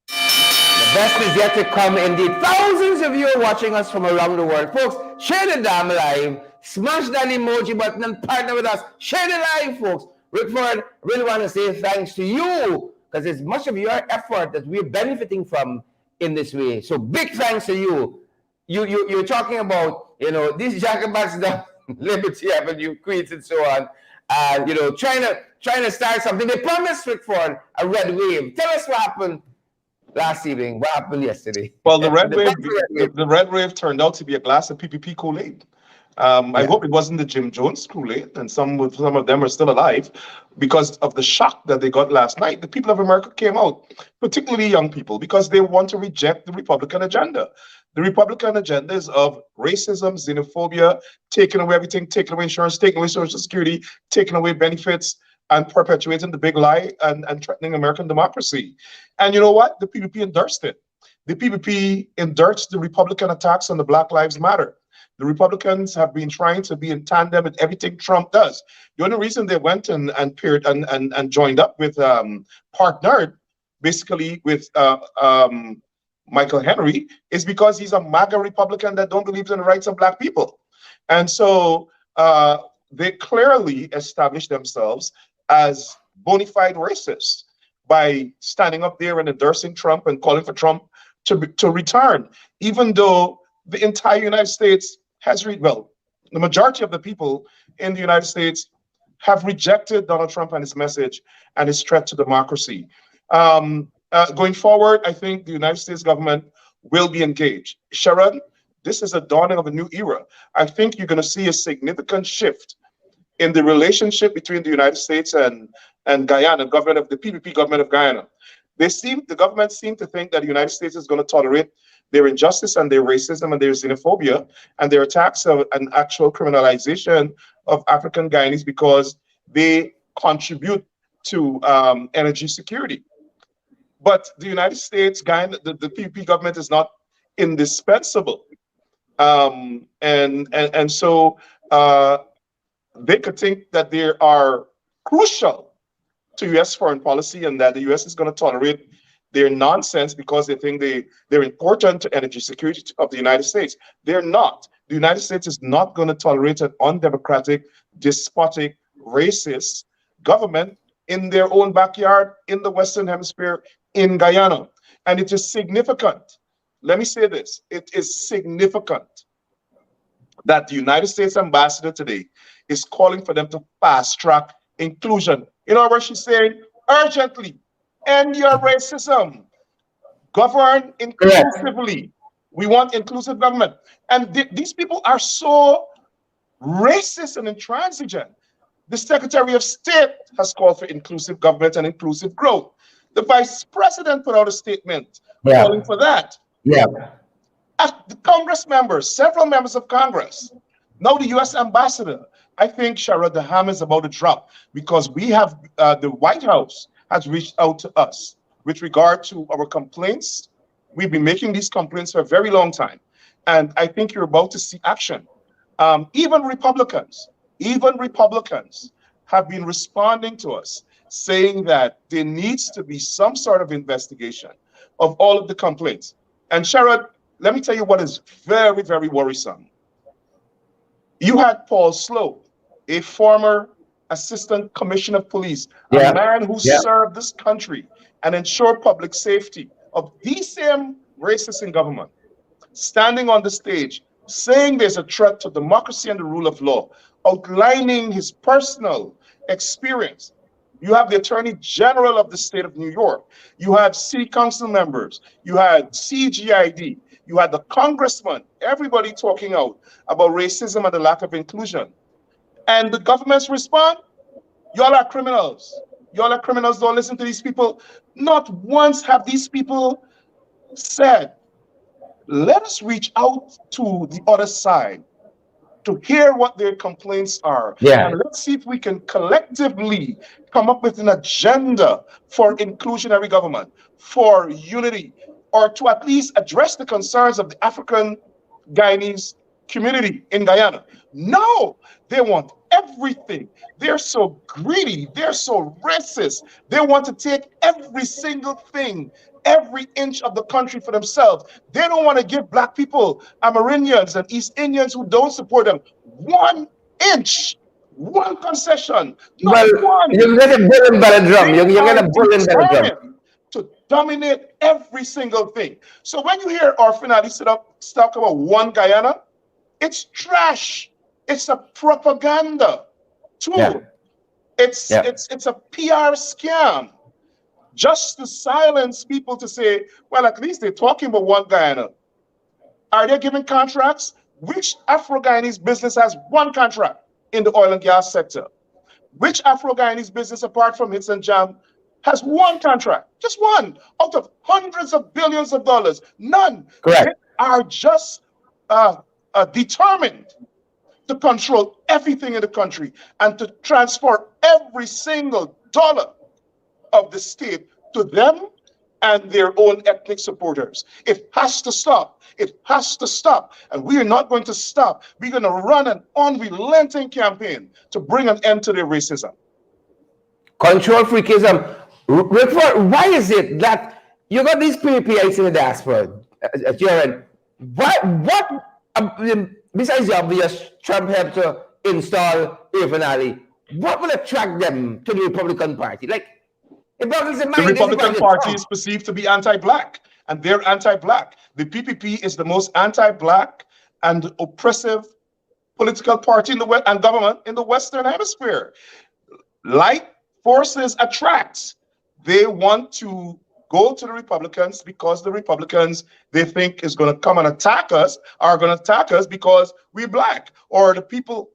Speaker 1: The best is yet to come indeed. Thousands of you are watching us from around the world. Folks, share the damn live. Smash that emoji button and partner with us. Share the live, folks. Rickford, I really want to say thanks to you, because it's much of your effort that we're benefiting from in this way. So big thanks to you. You're talking about, these Jacobins down Liberty Avenue, Queens, and so on, and trying to start something. They promised Rickford a red wave. Tell us what happened last evening. What happened yesterday?
Speaker 4: Well, the red wave turned out to be a glass of PPP Kool-Aid. I hope it wasn't the Jim Jones Kool-Aid, and some of them are still alive because of the shock that they got last night. The people of America came out, particularly young people, because they want to reject the Republican agenda. The Republican agenda is of racism, xenophobia, taking away everything, taking away insurance, taking away Social Security, taking away benefits, and perpetuating the big lie and threatening American democracy. And you know what? The PPP endorsed it. The PPP endorsed the Republican attacks on the Black Lives Matter. The Republicans have been trying to be in tandem with everything Trump does. The only reason they went and joined up with, partnered basically with Michael Henry, is because he's a MAGA Republican that don't believe in the rights of Black people. And so they clearly established themselves as bona fide racists by standing up there and endorsing Trump and calling for Trump to return, even though the entire United States has well, the majority of the people in the United States have rejected Donald Trump and his message and his threat to democracy. Going forward, I think the United States government will be engaged. Sharon, this is a dawning of a new era. I think you're going to see a significant shift in the relationship between the United States and Guyana, government of the PPP government of Guyana. The government seem to think that the United States is going to tolerate their injustice and their racism and their xenophobia and their attacks of an actual criminalization of African Guyanese because they contribute to energy security. But the United States, Guyana, the PPP government is not indispensable. And so they could think that they are crucial to U.S. foreign policy and that the U.S. is going to tolerate their nonsense because they think they're important to energy security of the United States. They're not. The United States is not going to tolerate an undemocratic, despotic, racist government in their own backyard, in the Western Hemisphere, in Guyana. And it is significant. Let me say this. It is significant that the United States ambassador today is calling for them to fast track inclusion. You know what she's saying? Urgently, end your racism. Govern inclusively. We want inclusive government. And these people are so racist and intransigent. The Secretary of State has called for inclusive government and inclusive growth. The Vice President put out a statement calling for that. The Congress members, several members of Congress, now the U.S. ambassador. I think, Shara, the hammer is about to drop because we have, the White House has reached out to us with regard to our complaints. We've been making these complaints for a very long time. And I think you're about to see action. Even Republicans have been responding to us, saying that there needs to be some sort of investigation of all of the complaints. And Sherrod, let me tell you what is very, very worrisome. You had Paul Slope, a former assistant commissioner of police, a man who served this country and ensured public safety of these same racists in government, standing on the stage, saying there's a threat to democracy and the rule of law, outlining his personal experience. You have the Attorney General of the state of New York. You had city council members. You had CGID. You had the congressman, everybody talking out about racism and the lack of inclusion. And the government's response, y'all are criminals. Y'all are criminals, don't listen to these people. Not once have these people said, let us reach out to the other side to hear what their complaints are. And let's see if we can collectively come up with an agenda for inclusionary government, for unity, or to at least address the concerns of the African Guyanese community in Guyana. No, they want everything. They're so greedy. They're so racist. They want to take every single thing, every inch of the country for themselves. They don't want to give Black people, Amerindians and East Indians who don't support them 1 inch, one concession, not one.
Speaker 1: You're gonna bull in by the drum. You're gonna bull in by the drum.
Speaker 4: To dominate every single thing. So when you hear our finale talk about one Guyana, it's trash. It's a propaganda tool. It's a PR scam just to silence people to say, well, at least they're talking about one Guyana. Are they giving contracts? Which Afro-Guyanese business has one contract in the oil and gas sector? Which Afro-Guyanese business, apart from Hits and Jam, has one contract? Just one out of hundreds of billions of dollars. None.
Speaker 1: Correct.
Speaker 4: They are just determined to control everything in the country and to transfer every single dollar of the state to them and their own ethnic supporters. It has to stop. It has to stop. And we are not going to stop. We're going to run an unrelenting campaign to bring an end to their racism.
Speaker 1: Control freakism. Rickford, why is it that you got these PPIs in the diaspora, Jared. Besides the obvious, Trump helped to install Irvin Ali. What will attract them to the Republican Party? Like, it boggles the
Speaker 4: The
Speaker 1: mind. This is
Speaker 4: Republican
Speaker 1: President
Speaker 4: Party
Speaker 1: Trump.
Speaker 4: is perceived to be anti-black, and they're anti-black. The PPP is the most anti-black and oppressive political party in the West and government in the Western Hemisphere. Like forces attract. They want to go to the Republicans because the Republicans they think is going to come and attack us, are going to attack us because we're black, or the people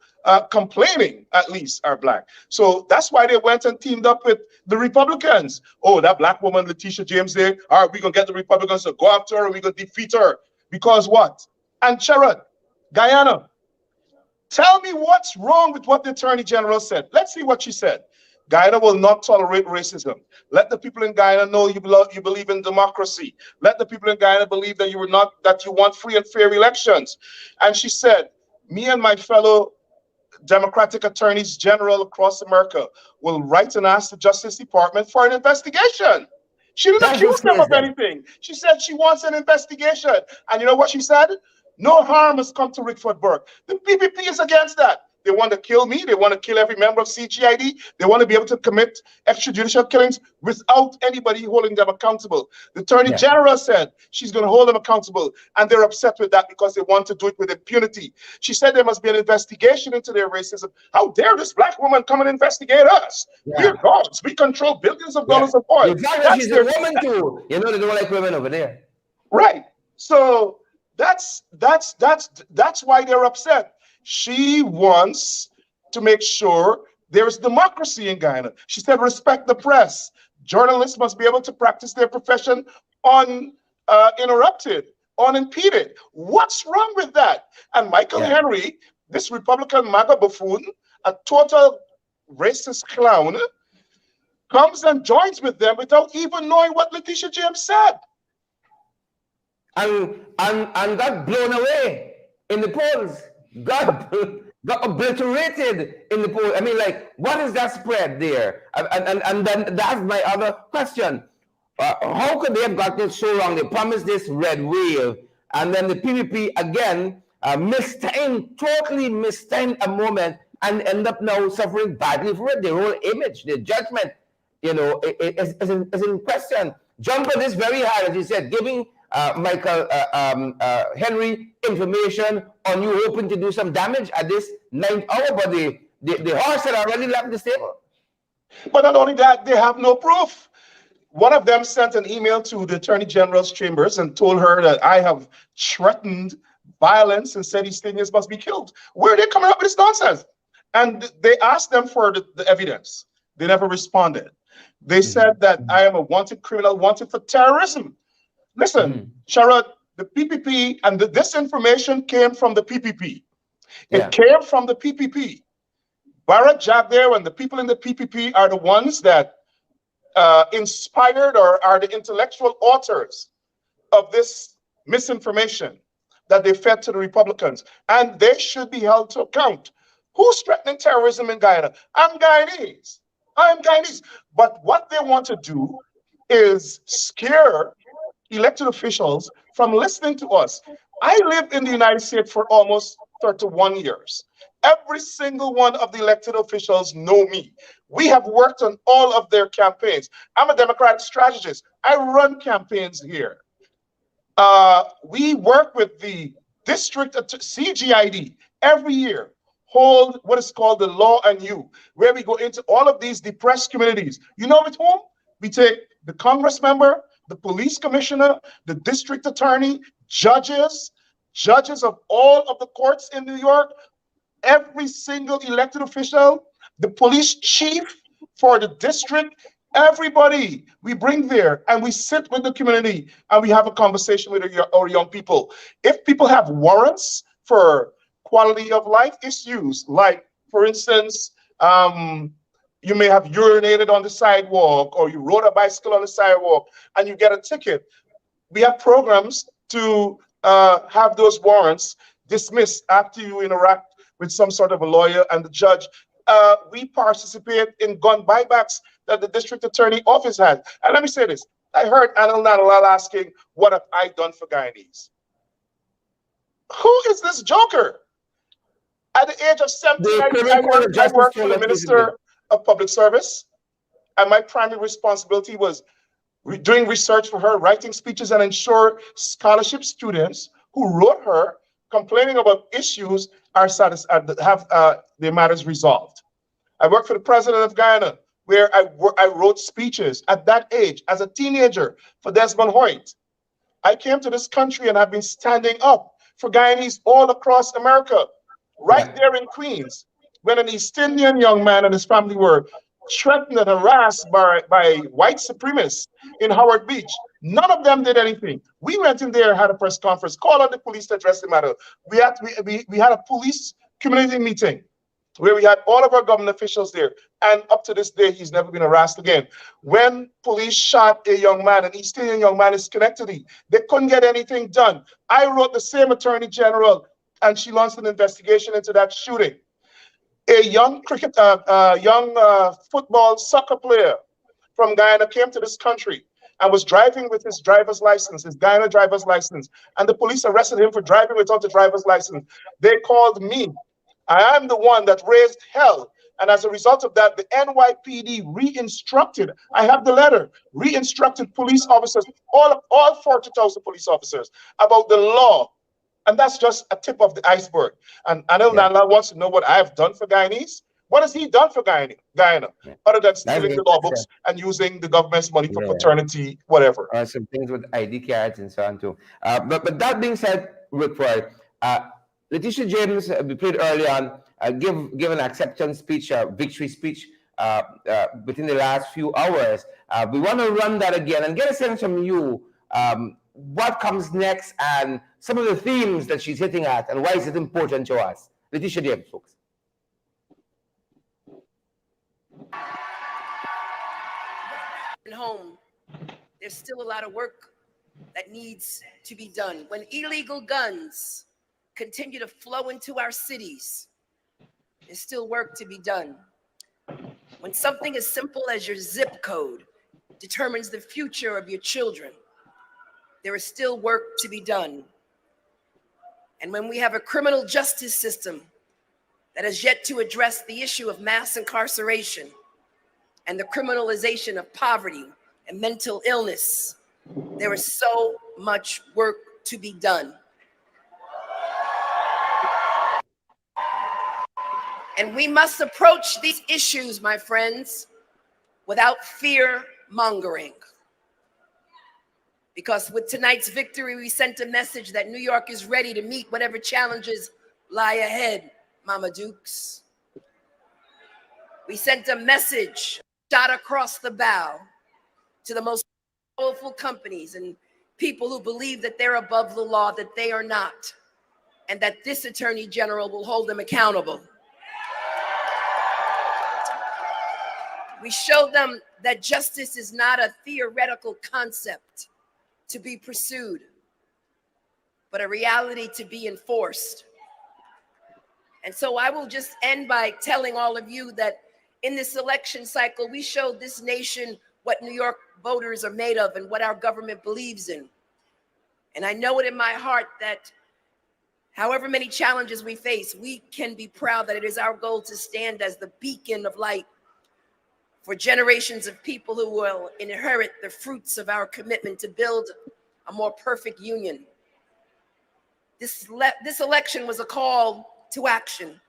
Speaker 4: complaining at least are black. So that's why they went and teamed up with the Republicans. Oh, that black woman, Letitia James there, all right, we're going to get the Republicans to go after her and we're going to defeat her. Because what? And Sherrod, Guyana, tell me what's wrong with what the Attorney General said. Let's see what she said. Guyana will not tolerate racism. Let the people in Guyana know you believe in democracy. Let the people in Guyana believe that you want free and fair elections. And she said, me and my fellow Democratic attorneys general across America will write and ask the Justice Department for an investigation. She didn't accuse them of anything. She said she wants an investigation. And you know what she said? No harm has come to Rickford Burke. The PPP is against that. They want to kill me. They want to kill every member of CGID. They want to be able to commit extrajudicial killings without anybody holding them accountable. The Attorney General said she's going to hold them accountable, and they're upset with that because they want to do it with impunity. She said there must be an investigation into their racism. How dare this black woman come and investigate us? We're gods. We control billions of dollars of oil.
Speaker 1: Exactly. She's a woman too. You know they don't like women over there.
Speaker 4: Right. So that's why they're upset. She wants to make sure there's democracy in Guyana. She said, respect the press. Journalists must be able to practice their profession uninterrupted, unimpeded. What's wrong with that? And Michael Henry, this Republican MAGA buffoon, a total racist clown, comes and joins with them without even knowing what Letitia James said.
Speaker 1: And got blown away in the polls. Got obliterated in the poll. I mean, like, what is that spread there? And then that's my other question. How could they have gotten it so wrong? They promised this red wave, and then the PPP again totally mistimed a moment, and end up now suffering badly for it. Their whole image, their judgment, is in question. Jump on this very hard, as you said, giving Michael Henry information on you hoping to do some damage at this 9th hour, but the horse had already left the stable.
Speaker 4: But not only that, they have no proof. One of them sent an email to the Attorney General's chambers and told her that I have threatened violence and said Eastinians must be killed. Where are they coming up with this nonsense? And they asked them for the evidence. They never responded. They said that I am a wanted criminal, wanted for terrorism. Listen, Sharad, the PPP and this information came from the PPP. It came from the PPP. Bharat Jagdev and the people in the PPP are the ones that inspired or are the intellectual authors of this misinformation that they fed to the Republicans. And they should be held to account. Who's threatening terrorism in Guyana? I'm Guyanese. I'm Guyanese. But what they want to do is scare elected officials from listening to us. I lived in the United States for almost 31 years. Every single one of the elected officials know me. We have worked on all of their campaigns. I'm a Democratic strategist. I run campaigns here. We work with the district CGID every year, hold what is called the Law and You, where we go into all of these depressed communities. You know with whom? We take the Congress member, the police commissioner, the district attorney, judges of all of the courts in New York, every single elected official, the police chief for the district, everybody we bring there and we sit with the community and we have a conversation with our young people. If people have warrants for quality of life issues, like for instance, you may have urinated on the sidewalk or you rode a bicycle on the sidewalk and you get a ticket. We have programs to have those warrants dismissed after you interact with some sort of a lawyer and the judge. We participate in gun buybacks that the district attorney office has. And let me say this, I heard Anil Nanalal asking, what have I done for Guyanese? Who is this joker? At the age of 17,
Speaker 1: The
Speaker 4: I
Speaker 1: Criminal Court of
Speaker 4: worked, I
Speaker 1: Justice
Speaker 4: worked for
Speaker 1: told
Speaker 4: the
Speaker 1: us recently.
Speaker 4: Minister of Public Service, and my primary responsibility was doing research for her, writing speeches, and ensure scholarship students who wrote her complaining about issues are have their matters resolved. I worked for the president of Guyana, where I wrote speeches at that age as a teenager for Desmond Hoyt. I came to this country and I've been standing up for Guyanese all across America, right there in Queens, when an East Indian young man and his family were threatened and harassed by white supremacists in Howard Beach. None of them did anything. We went in there, had a press conference, called on the police to address the matter. We had a police community meeting where we had all of our government officials there. And up to this day, he's never been harassed again. When police shot a young man, an East Indian young man in Schenectady, they couldn't get anything done. I wrote the same attorney general, and she launched an investigation into that shooting. A young football soccer player from Guyana came to this country and was driving with his driver's license, his Guyana driver's license, and the police arrested him for driving without a driver's license. They called me. I am the one that raised hell. And as a result of that, the NYPD re-instructed, I have the letter, re-instructed police officers, all 40,000 police officers, about the law. And that's just a tip of the iceberg. And Anil Nanla wants to know what I have done for Guyanese. What has he done for Guyana, other than stealing the law books and using the government's money for paternity, whatever?
Speaker 1: Some things with ID cards and so on too. But that being said, Rickford, Letitia James, we played early on, give an acceptance speech, victory speech within the last few hours. We want to run that again and get a sense from you what comes next and some of the themes that she's hitting at and why is it important to us. Letitia James, folks.
Speaker 2: Home, there's still a lot of work that needs to be done. When illegal guns continue to flow into our cities, there's still work to be done. When something as simple as your zip code determines the future of your children, there is still work to be done. And when we have a criminal justice system that has yet to address the issue of mass incarceration and the criminalization of poverty and mental illness, there is so much work to be done. And we must approach these issues, my friends, without fear mongering. Because with tonight's victory, we sent a message that New York is ready to meet whatever challenges lie ahead, Mama Dukes. We sent a message shot across the bow to the most powerful companies and people who believe that they're above the law, that they are not, and that this Attorney General will hold them accountable. We showed them that justice is not a theoretical concept to be pursued, but a reality to be enforced. And so I will just end by telling all of you that in this election cycle, we showed this nation what New York voters are made of and what our government believes in. And I know it in my heart that however many challenges we face, we can be proud that it is our goal to stand as the beacon of light for generations of people who will inherit the fruits of our commitment to build a more perfect union. This election was a call to action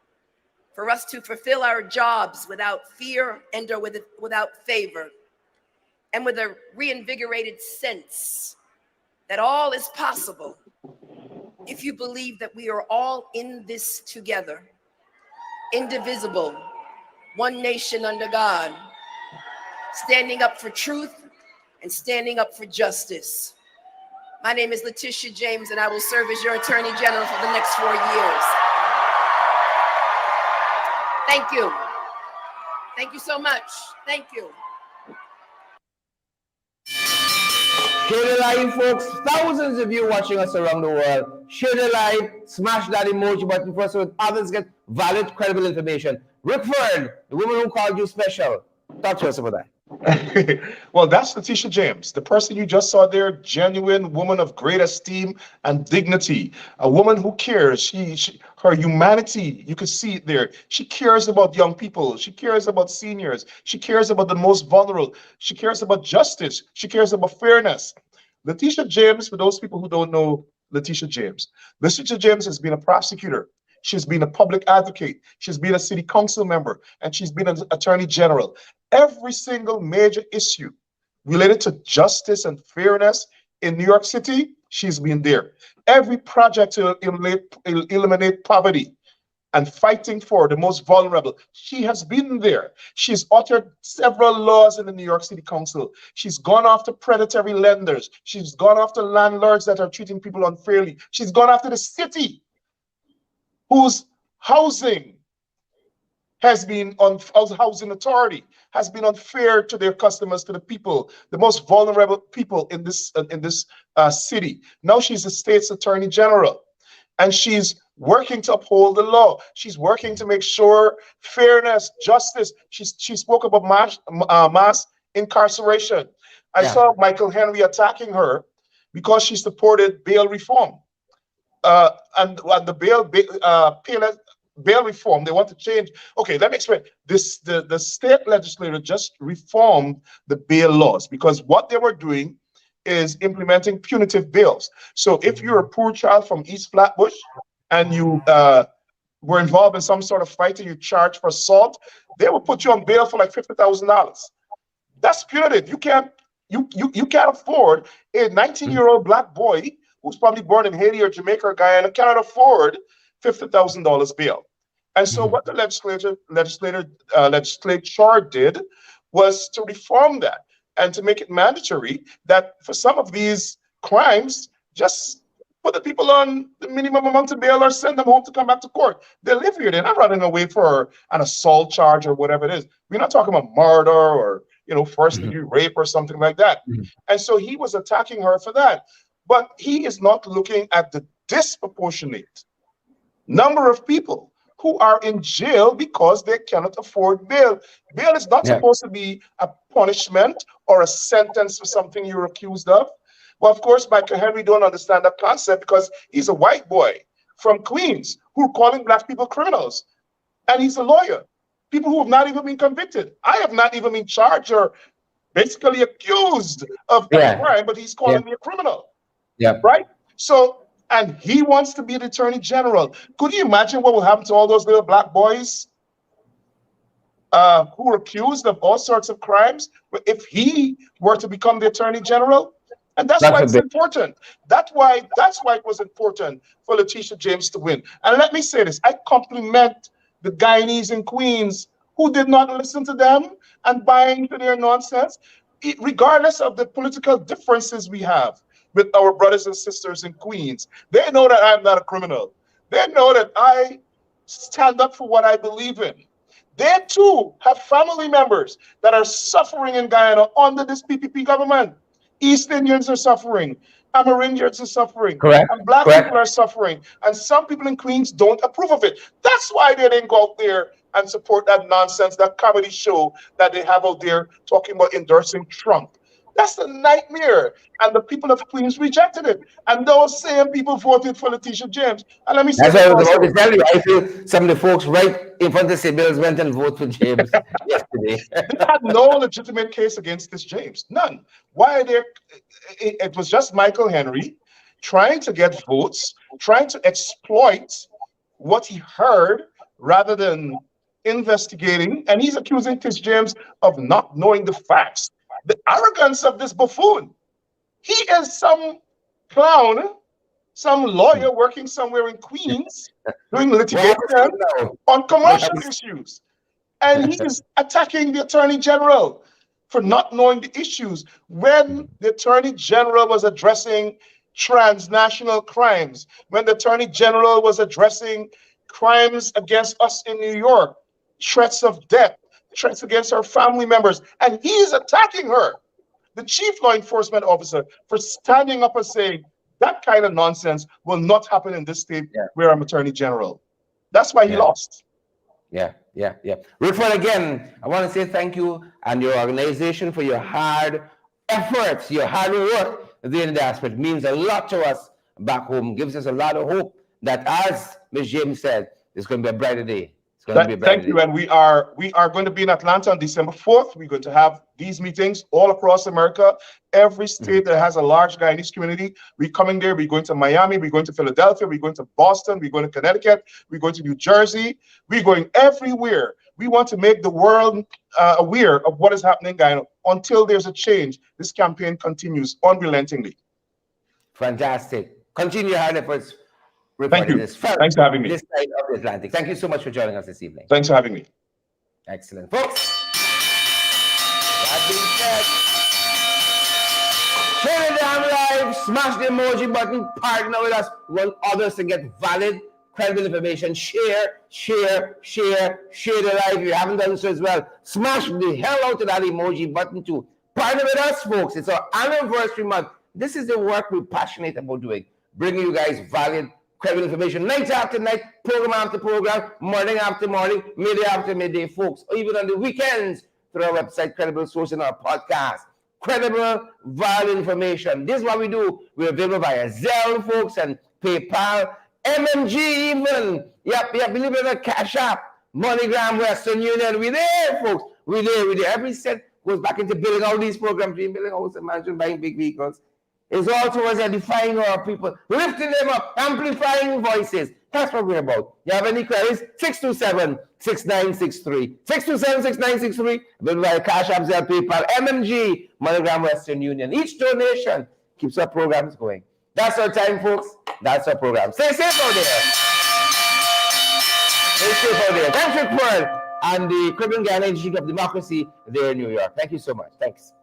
Speaker 2: for us to fulfill our jobs without fear and or without favor, and with a reinvigorated sense that all is possible if you believe that we are all in this together, indivisible, one nation under God, standing up for truth and standing up for justice. My name is Letitia James, and I will serve as your Attorney General for the next 4 years. Thank you. Thank you so much. Thank you.
Speaker 1: Share the live, folks. Thousands of you watching us around the world. Share the live. Smash that emoji button for us so that others get valid, credible information. Rickford, the woman who called you special. Talk to us about that.
Speaker 4: Well, that's Letitia James, the person you just saw there, genuine woman of great esteem and dignity, a woman who cares. Her humanity, you can see it there. She cares about young people. She cares about seniors. She cares about the most vulnerable. She cares about justice. She cares about fairness. Letitia James, for those people who don't know Letitia James has been a prosecutor. She's been a public advocate. She's been a city council member, and she's been an attorney general. Every single major issue related to justice and fairness in New York City, she's been there. Every project to eliminate poverty and fighting for the most vulnerable, she has been there. She's authored several laws in the New York City Council. She's gone after predatory lenders. She's gone after landlords that are treating people unfairly. She's gone after the city whose housing has been on housing authority has been unfair to their customers, to the people, the most vulnerable people in this city. Now she's the state's attorney general, and she's working to uphold the law. She's working to make sure fairness, justice. She spoke about mass incarceration. I saw Michael Henry attacking her because she supported bail reform. And the bail reform, they want to change. Okay, let me explain. The state legislature just reformed the bail laws because what they were doing is implementing punitive bails. So if you're a poor child from East Flatbush and you were involved in some sort of fight and you charged for assault, they will put you on bail for like $50,000. That's punitive. You can't afford a 19-year-old black boy who's probably born in Haiti or Jamaica or Guyana cannot afford $50,000 bail. And so what the legislature did was to reform that and to make it mandatory that for some of these crimes, just put the people on the minimum amount of bail or send them home to come back to court. They live here. They're not running away for an assault charge or whatever it is. We're not talking about murder or first-degree rape or something like that. And so he was attacking her for that. But he is not looking at the disproportionate number of people who are in jail because they cannot afford bail. Bail is not supposed to be a punishment or a sentence for something you're accused of. Well, of course, Michael Henry don't understand that concept because he's a white boy from Queens who are calling black people criminals. And he's a lawyer. People who have not even been convicted. I have not even been charged or basically accused of a crime, but he's calling me a criminal. Right? So, and he wants to be the attorney general. Could you imagine what will happen to all those little black boys who are accused of all sorts of crimes if he were to become the attorney general? And that's why it's important. That's why it was important for Letitia James to win. And let me say this, I compliment the Guyanese in Queens who did not listen to them and buy into their nonsense, regardless of the political differences we have with our brothers and sisters in Queens. They know that I'm not a criminal. They know that I stand up for what I believe in. They too have family members that are suffering in Guyana under this PPP government. East Indians are suffering, Amerindians are suffering, and black people are suffering. And some people in Queens don't approve of it. That's why they didn't go out there and support that nonsense, that comedy show that they have out there talking about endorsing Trump. That's a nightmare. And the people of Queens rejected it. And those same people voted for Letitia James. And let me say
Speaker 1: that's what I was about to tell you. I feel some of the folks right in front of the Sibyls went and voted for James yesterday.
Speaker 4: They had no legitimate case against this James. None. Why are there? It was just Michael Henry trying to get votes, trying to exploit what he heard rather than investigating. And he's accusing Tish James of not knowing the facts. The arrogance of this buffoon. He is some clown, some lawyer working somewhere in Queens doing litigation on commercial issues. And he is attacking the attorney general for not knowing the issues when the attorney general was addressing transnational crimes, when the attorney general was addressing crimes against us in New York, threats of death, threats against our family members, and he's attacking her, the chief law enforcement officer, for standing up and saying that kind of nonsense will not happen in this state where I'm attorney general. That's why he lost.
Speaker 1: Yeah. Rickford, again, I want to say thank you and your organization for your hard efforts, your hard work there in the diaspora. It means a lot to us back home, gives us a lot of hope that, as Ms. James said, it's going to be a brighter day. It's going to be a brighter
Speaker 4: Thank you.
Speaker 1: day.
Speaker 4: And we are going to be in Atlanta on December 4th. We're going to have these meetings all across America. Every state that has a large Guyanese community, we're coming there. We're going to Miami. We're going to Philadelphia. We're going to Boston. We're going to Connecticut. We're going to New Jersey. We're going everywhere. We want to make the world aware of what is happening in Guyana. Until there's a change, this campaign continues unrelentingly.
Speaker 1: Fantastic. Continue your hard efforts.
Speaker 4: Thank you. Thanks for having me.
Speaker 1: This side of the Atlantic. Thank you so much for joining us this evening.
Speaker 4: Thanks for having me.
Speaker 1: Excellent. Folks, that being said, share the damn live, smash the emoji button, partner with us, want others to get valid, credible information. Share the live. If you haven't done so as well, smash the hell out of that emoji button too. Partner with us, folks. It's our anniversary month. This is the work we're passionate about doing, bringing you guys valid, credible information, night after night, program after program, morning after morning, midday after midday, folks, or even on the weekends through our website, Credible Source, and our podcast. Credible, valid information. This is what we do. We're available via Zelle, folks, and PayPal, MMG even. Yep, believe it or not, Cash App, MoneyGram, Western Union. We're there, folks. We're there. Every cent goes back into building all these programs, building houses, and mansion, buying big vehicles. It's all towards edifying our people, lifting them up, amplifying voices. That's what we're about. You have any queries? 627-6963. 627-6963. Available via Cash App, Zelle, PayPal, MMG, MoneyGram, Western Union. Each donation keeps our programs going. That's our time, folks. That's our program. Stay safe out there. Stay safe out there. Thanks, Rickford, and the Caribbean Guyana Institute of Democracy there in New York. Thank you so much. Thanks.